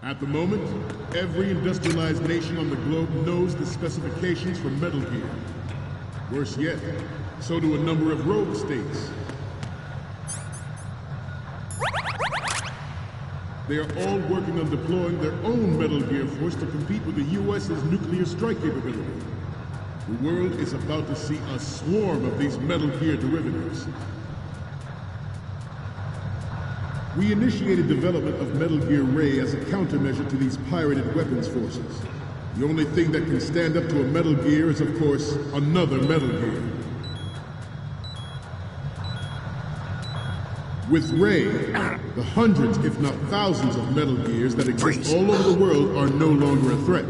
At the moment, every industrialized nation on the globe knows the specifications for Metal Gear. Worse yet, so do a number of rogue states. They are all working on deploying their own Metal Gear force to compete with the U.S.'s nuclear strike capability. The world is about to see a swarm of these Metal Gear derivatives. We initiated development of Metal Gear Ray as a countermeasure to these pirated weapons forces. The only thing that can stand up to a Metal Gear is, of course, another Metal Gear. With Ray, the hundreds, if not thousands, of Metal Gears that exist all over the world are no longer a threat.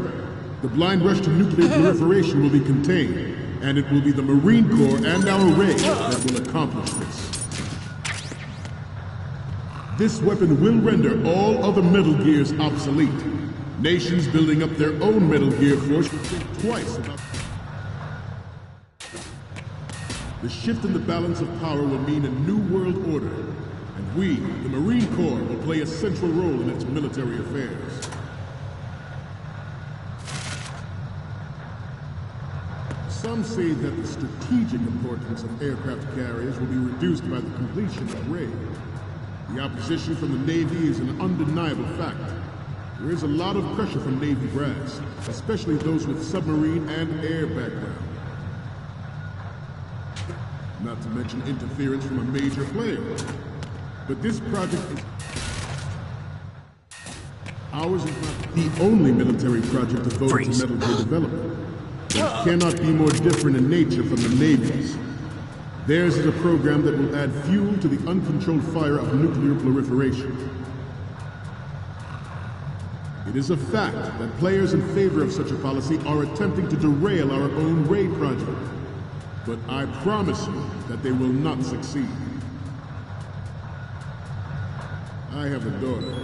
The blind rush to nuclear proliferation will be contained, and it will be the Marine Corps and our Ray that will accomplish this. This weapon will render all other Metal Gears obsolete. Nations building up their own Metal Gear force will think twice about... The shift in the balance of power will mean a new world order, and we, the Marine Corps, will play a central role in its military affairs. Some say that the strategic importance of aircraft carriers will be reduced by the completion of Ray. The opposition from the Navy is an undeniable fact. There is a lot of pressure from Navy brass, especially those with submarine and air background. Not to mention interference from a major player. But this project is... Ours is not the only military project devoted to Metal Gear development. It cannot be more different in nature from the Navy's. Theirs is a program that will add fuel to the uncontrolled fire of nuclear proliferation. It is a fact that players in favor of such a policy are attempting to derail our own Ray project. But I promise you that they will not succeed. I have a daughter,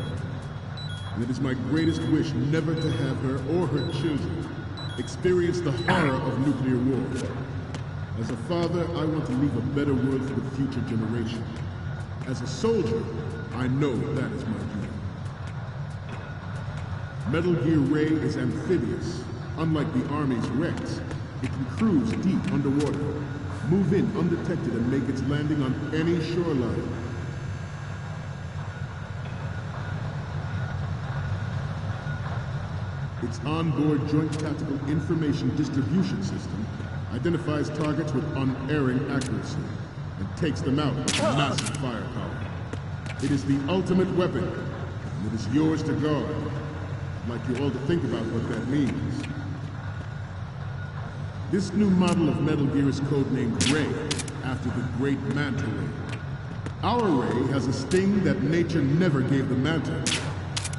and it is my greatest wish never to have her or her children experience the horror of nuclear war. As a father, I want to leave a better world for the future generation. As a soldier, I know that is my duty. Metal Gear Ray is amphibious. Unlike the Army's Rex, it can cruise deep underwater, move in undetected and make its landing on any shoreline. Its onboard Joint Tactical Information Distribution System identifies targets with unerring accuracy and takes them out with massive firepower. It is the ultimate weapon, and it is yours to guard. I'd like you all to think about what that means. This new model of Metal Gear is codenamed Ray, after the great Manta Ray. Our Ray has a sting that nature never gave the Manta.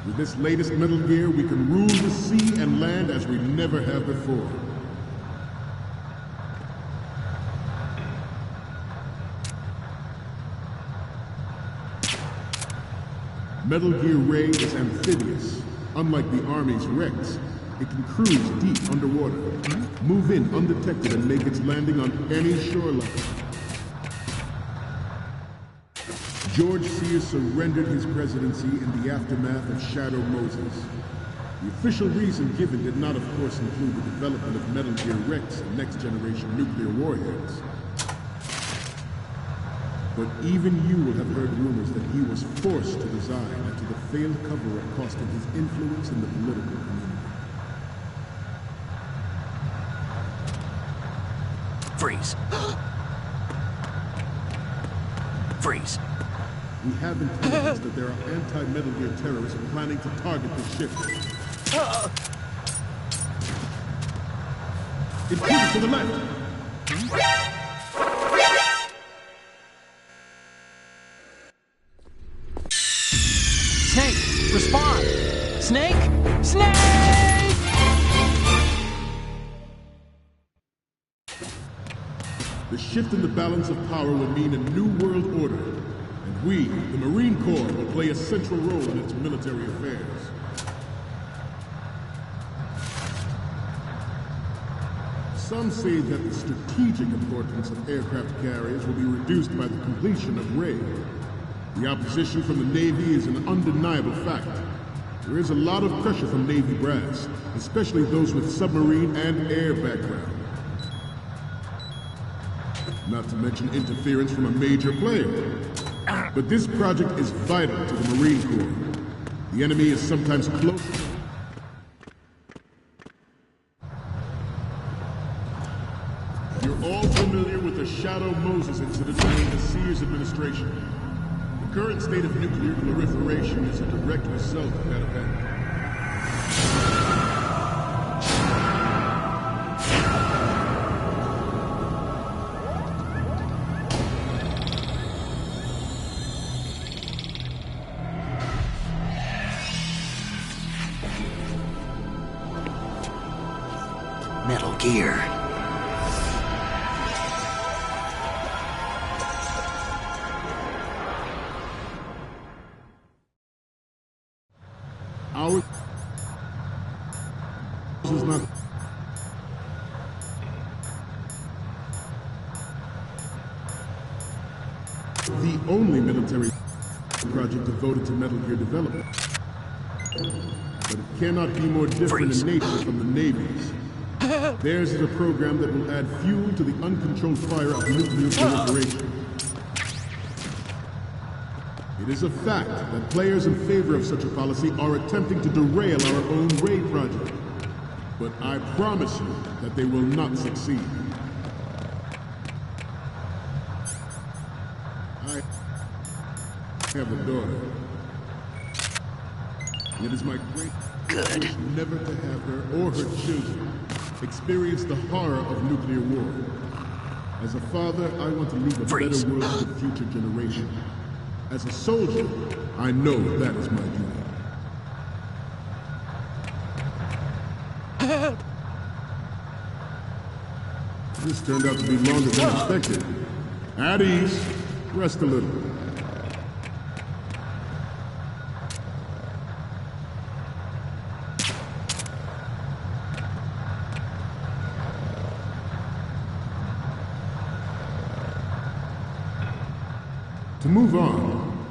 With this latest Metal Gear, we can rule the sea and land as we never have before. Metal Gear Ray is amphibious. Unlike the Army's Rex, it can cruise deep underwater, move in undetected and make its landing on any shoreline. George Sears surrendered his presidency in the aftermath of Shadow Moses. The official reason given did not, of course, include the development of Metal Gear Rex and next-generation nuclear warheads. But even you will have heard rumors that he was forced to resign after the failed cover-up cost him his influence in the political community. Freeze. Freeze. We have intelligence that there are anti-Metal Gear terrorists planning to target the ship. Intruder to the left! Snake, respond! Snake! Snake! The shift in the balance of power will mean a new world order, and we, the Marine Corps, will play a central role in its military affairs. Some say that the strategic importance of aircraft carriers will be reduced by the completion of Ray. The opposition from the Navy is an undeniable fact. There is a lot of pressure from Navy brass, especially those with submarine and air background. Not to mention interference from a major player. But this project is vital to the Marine Corps. The enemy is sometimes close. You're all familiar with the Shadow Moses incident during the Sears administration. The current state of nuclear proliferation is a direct result of that event. gear. Ours is not. The only military project devoted to Metal Gear development. But it cannot be more different in nature from the Navy's. Theirs is a program that will add fuel to the uncontrolled fire of nuclear proliferation. It is a fact that players in favor of such a policy are attempting to derail our own Ray project. But I promise you that they will not succeed. I have a daughter. And it is my great wish never to have her or her children experience the horror of nuclear war. As a father, I want to leave a better world to the future generation. As a soldier, I know that is my duty. This turned out to be longer than expected. At ease. Rest a little. To move on,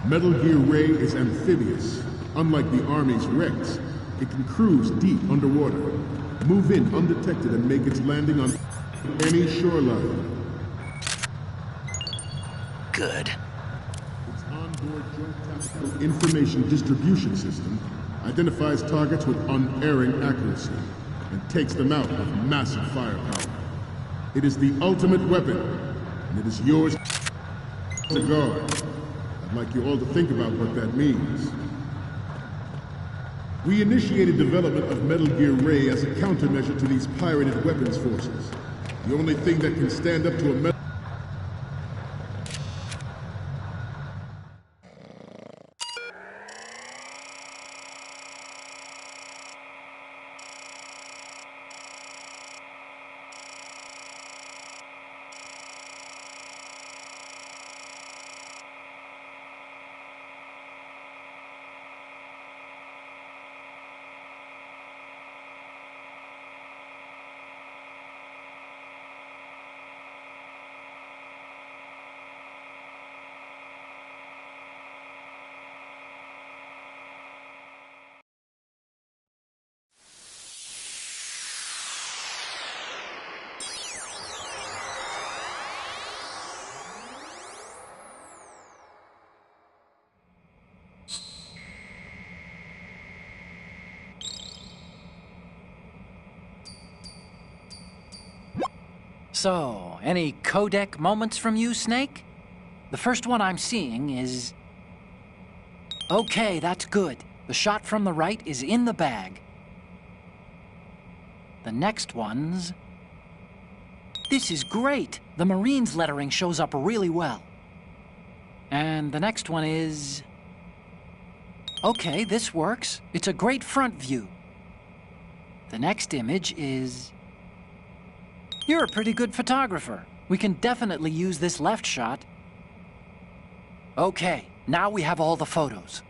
Metal Gear Ray is amphibious. Unlike the Army's Rex, it can cruise deep underwater, move in undetected and make its landing on any shoreline. Good. Its onboard joint tactical information distribution system identifies targets with unerring accuracy and takes them out with massive firepower. It is the ultimate weapon, and it is yours to guard. I'd like you all to think about what that means. We initiated development of Metal Gear Ray as a countermeasure to these pirated weapons forces. The only thing that can stand up to a metal... So, any codec moments from you, Snake? The first one I'm seeing is... Okay, that's good. The shot from the right is in the bag. The next one's... This is great! The Marines lettering shows up really well. And the next one is... Okay, this works. It's a great front view. The next image is... You're a pretty good photographer. We can definitely use this left shot. Okay, now we have all the photos.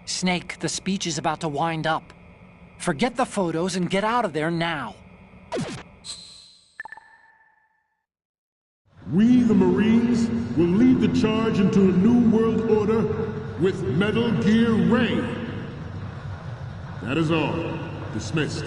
Snake, the speech is about to wind up. Forget the photos and get out of there now. We, the Marines, will lead the charge into a new world order with Metal Gear Ray. That is all. Dismissed.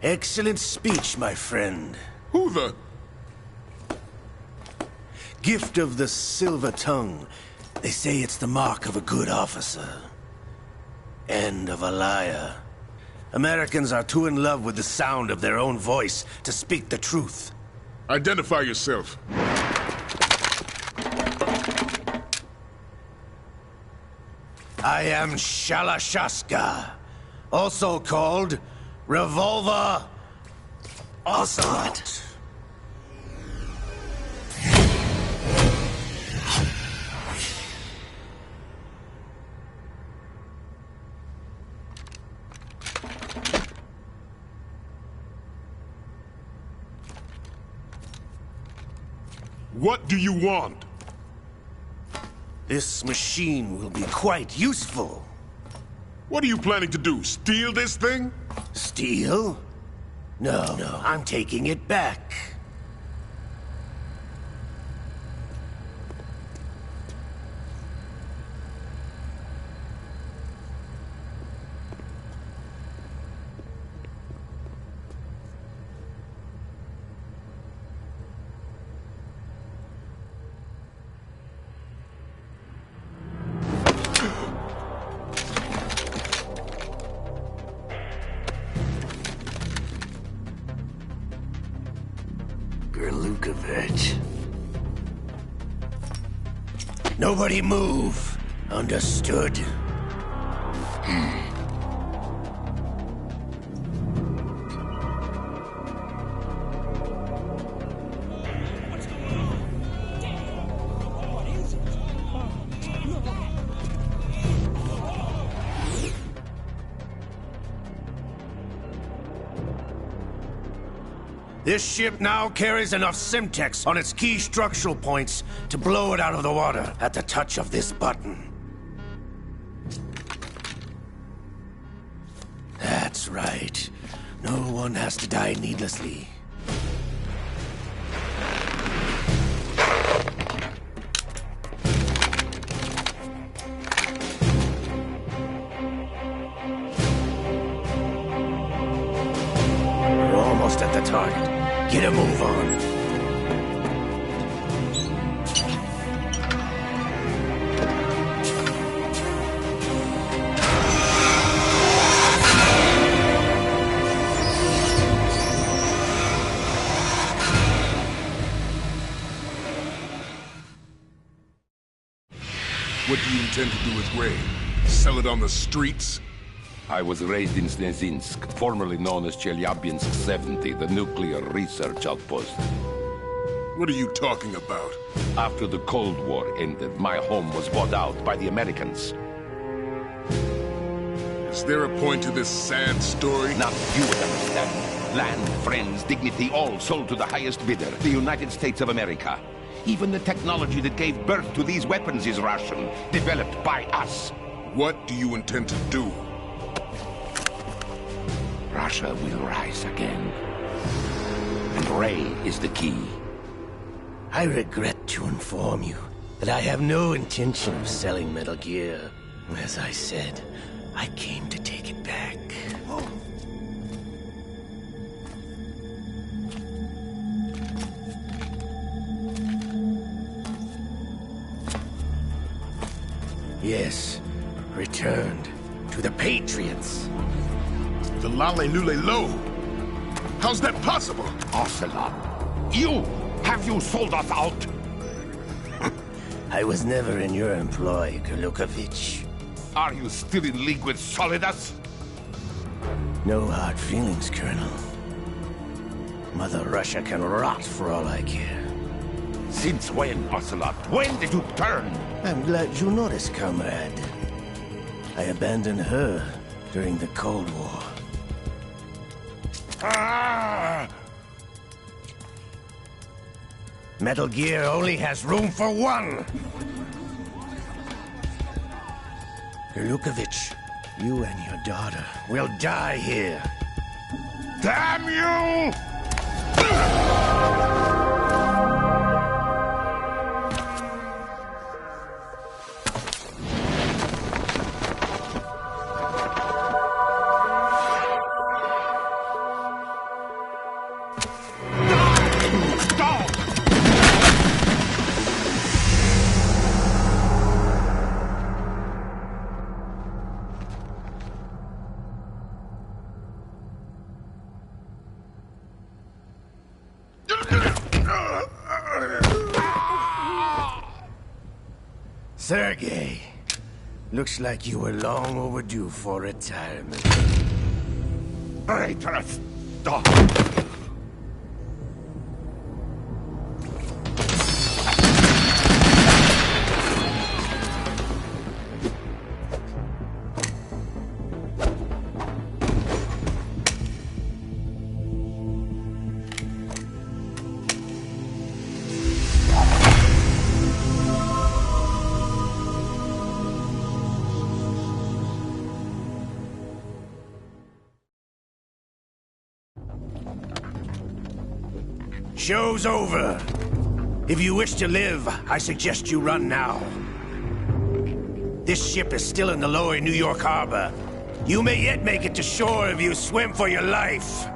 Excellent speech, my friend. Who the... Gift of the silver tongue. They say it's the mark of a good officer. And of a liar. Americans are too in love with the sound of their own voice to speak the truth. Identify yourself. I am Shalashaska, also called Revolver Ocelot. What do you want? This machine will be quite useful. What are you planning to do? Steal this thing? Steal? No, I'm taking it back. Nobody move. Understood? This ship now carries enough Simtex on its key structural points to blow it out of the water at the touch of this button. That's right. No one has to die needlessly. We're almost at the target. Get a move on. What do you intend to do with Ray? Sell it on the streets? I was raised in Snezinsk, formerly known as Chelyabinsk 70, the nuclear research outpost. What are you talking about? After the Cold War ended, my home was bought out by the Americans. Is there a point to this sad story? Now you would understand. Land, friends, dignity, all sold to the highest bidder, the United States of America. Even the technology that gave birth to these weapons is Russian, developed by us. What do you intend to do? Russia will rise again. And Ray is the key. I regret to inform you that I have no intention of selling Metal Gear. As I said, I came to take it back. Yes, returned to the Patriots. The Lale Lule Lo? How's that possible? Ocelot, have you sold us out? I was never in your employ, Golukovich. Are you still in league with Solidus? No hard feelings, Colonel. Mother Russia can rot for all I care. Since when, Ocelot? When did you turn? I'm glad you noticed, comrade. I abandoned her during the Cold War. Ah! Metal Gear only has room for one! Golukovich, you and your daughter will die here. Damn you! Sergei, looks like you were long overdue for retirement. Traitors! Stop! Show's over. If you wish to live, I suggest you run now. This ship is still in the lower New York harbor. You may yet make it to shore if you swim for your life.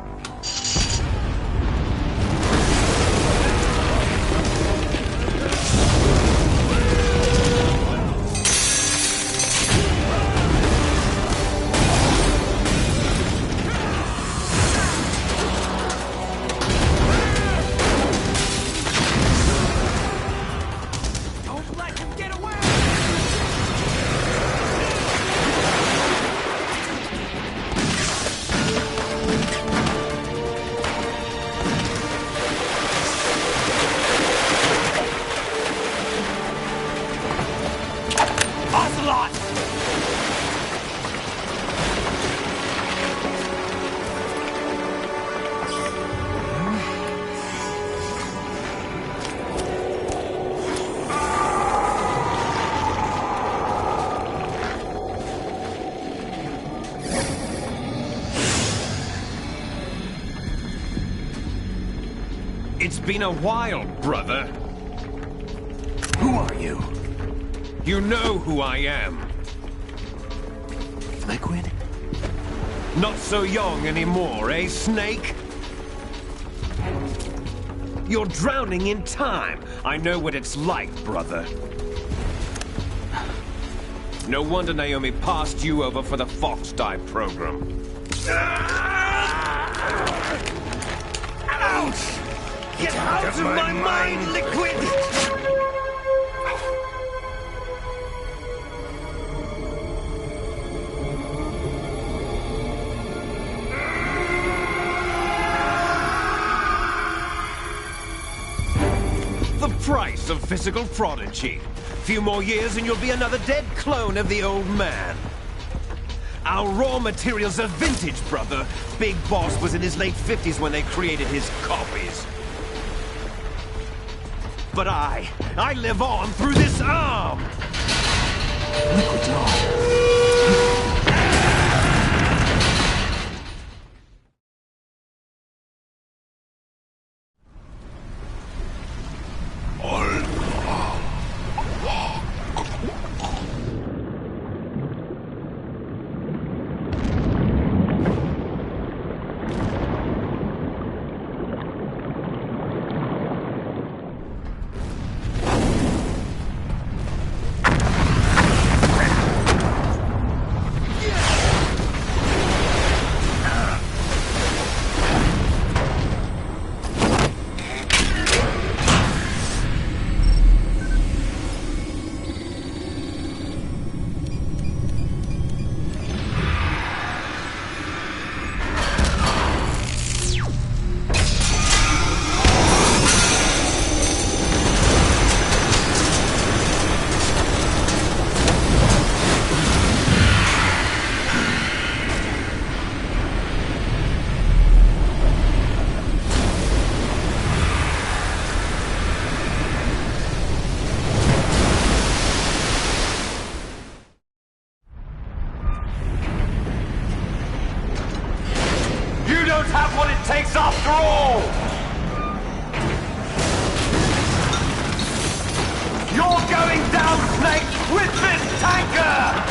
It's been a while, brother. Who are you? You know who I am. Liquid? Not so young anymore, eh, Snake? You're drowning in time. I know what it's like, brother. No wonder Naomi passed you over for the Fox Dive program. Ouch! Get out of my mind, Liquid! The price of physical prodigy. Few more years and you'll be another dead clone of the old man. Our raw materials are vintage, brother. Big Boss was in his late 50s when they created his copies. But I live on through this arm! Liquid's on. Have what it takes after all! You're going down, Snake, with this tanker!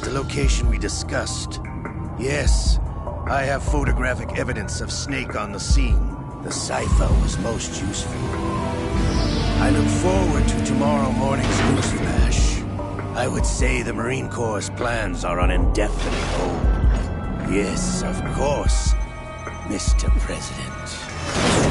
the location we discussed. Yes, I have photographic evidence of Snake on the scene. The cipher was most useful. I look forward to tomorrow morning's news flash. I would say the Marine Corps' plans are on indefinite hold. Yes, of course, Mr. President.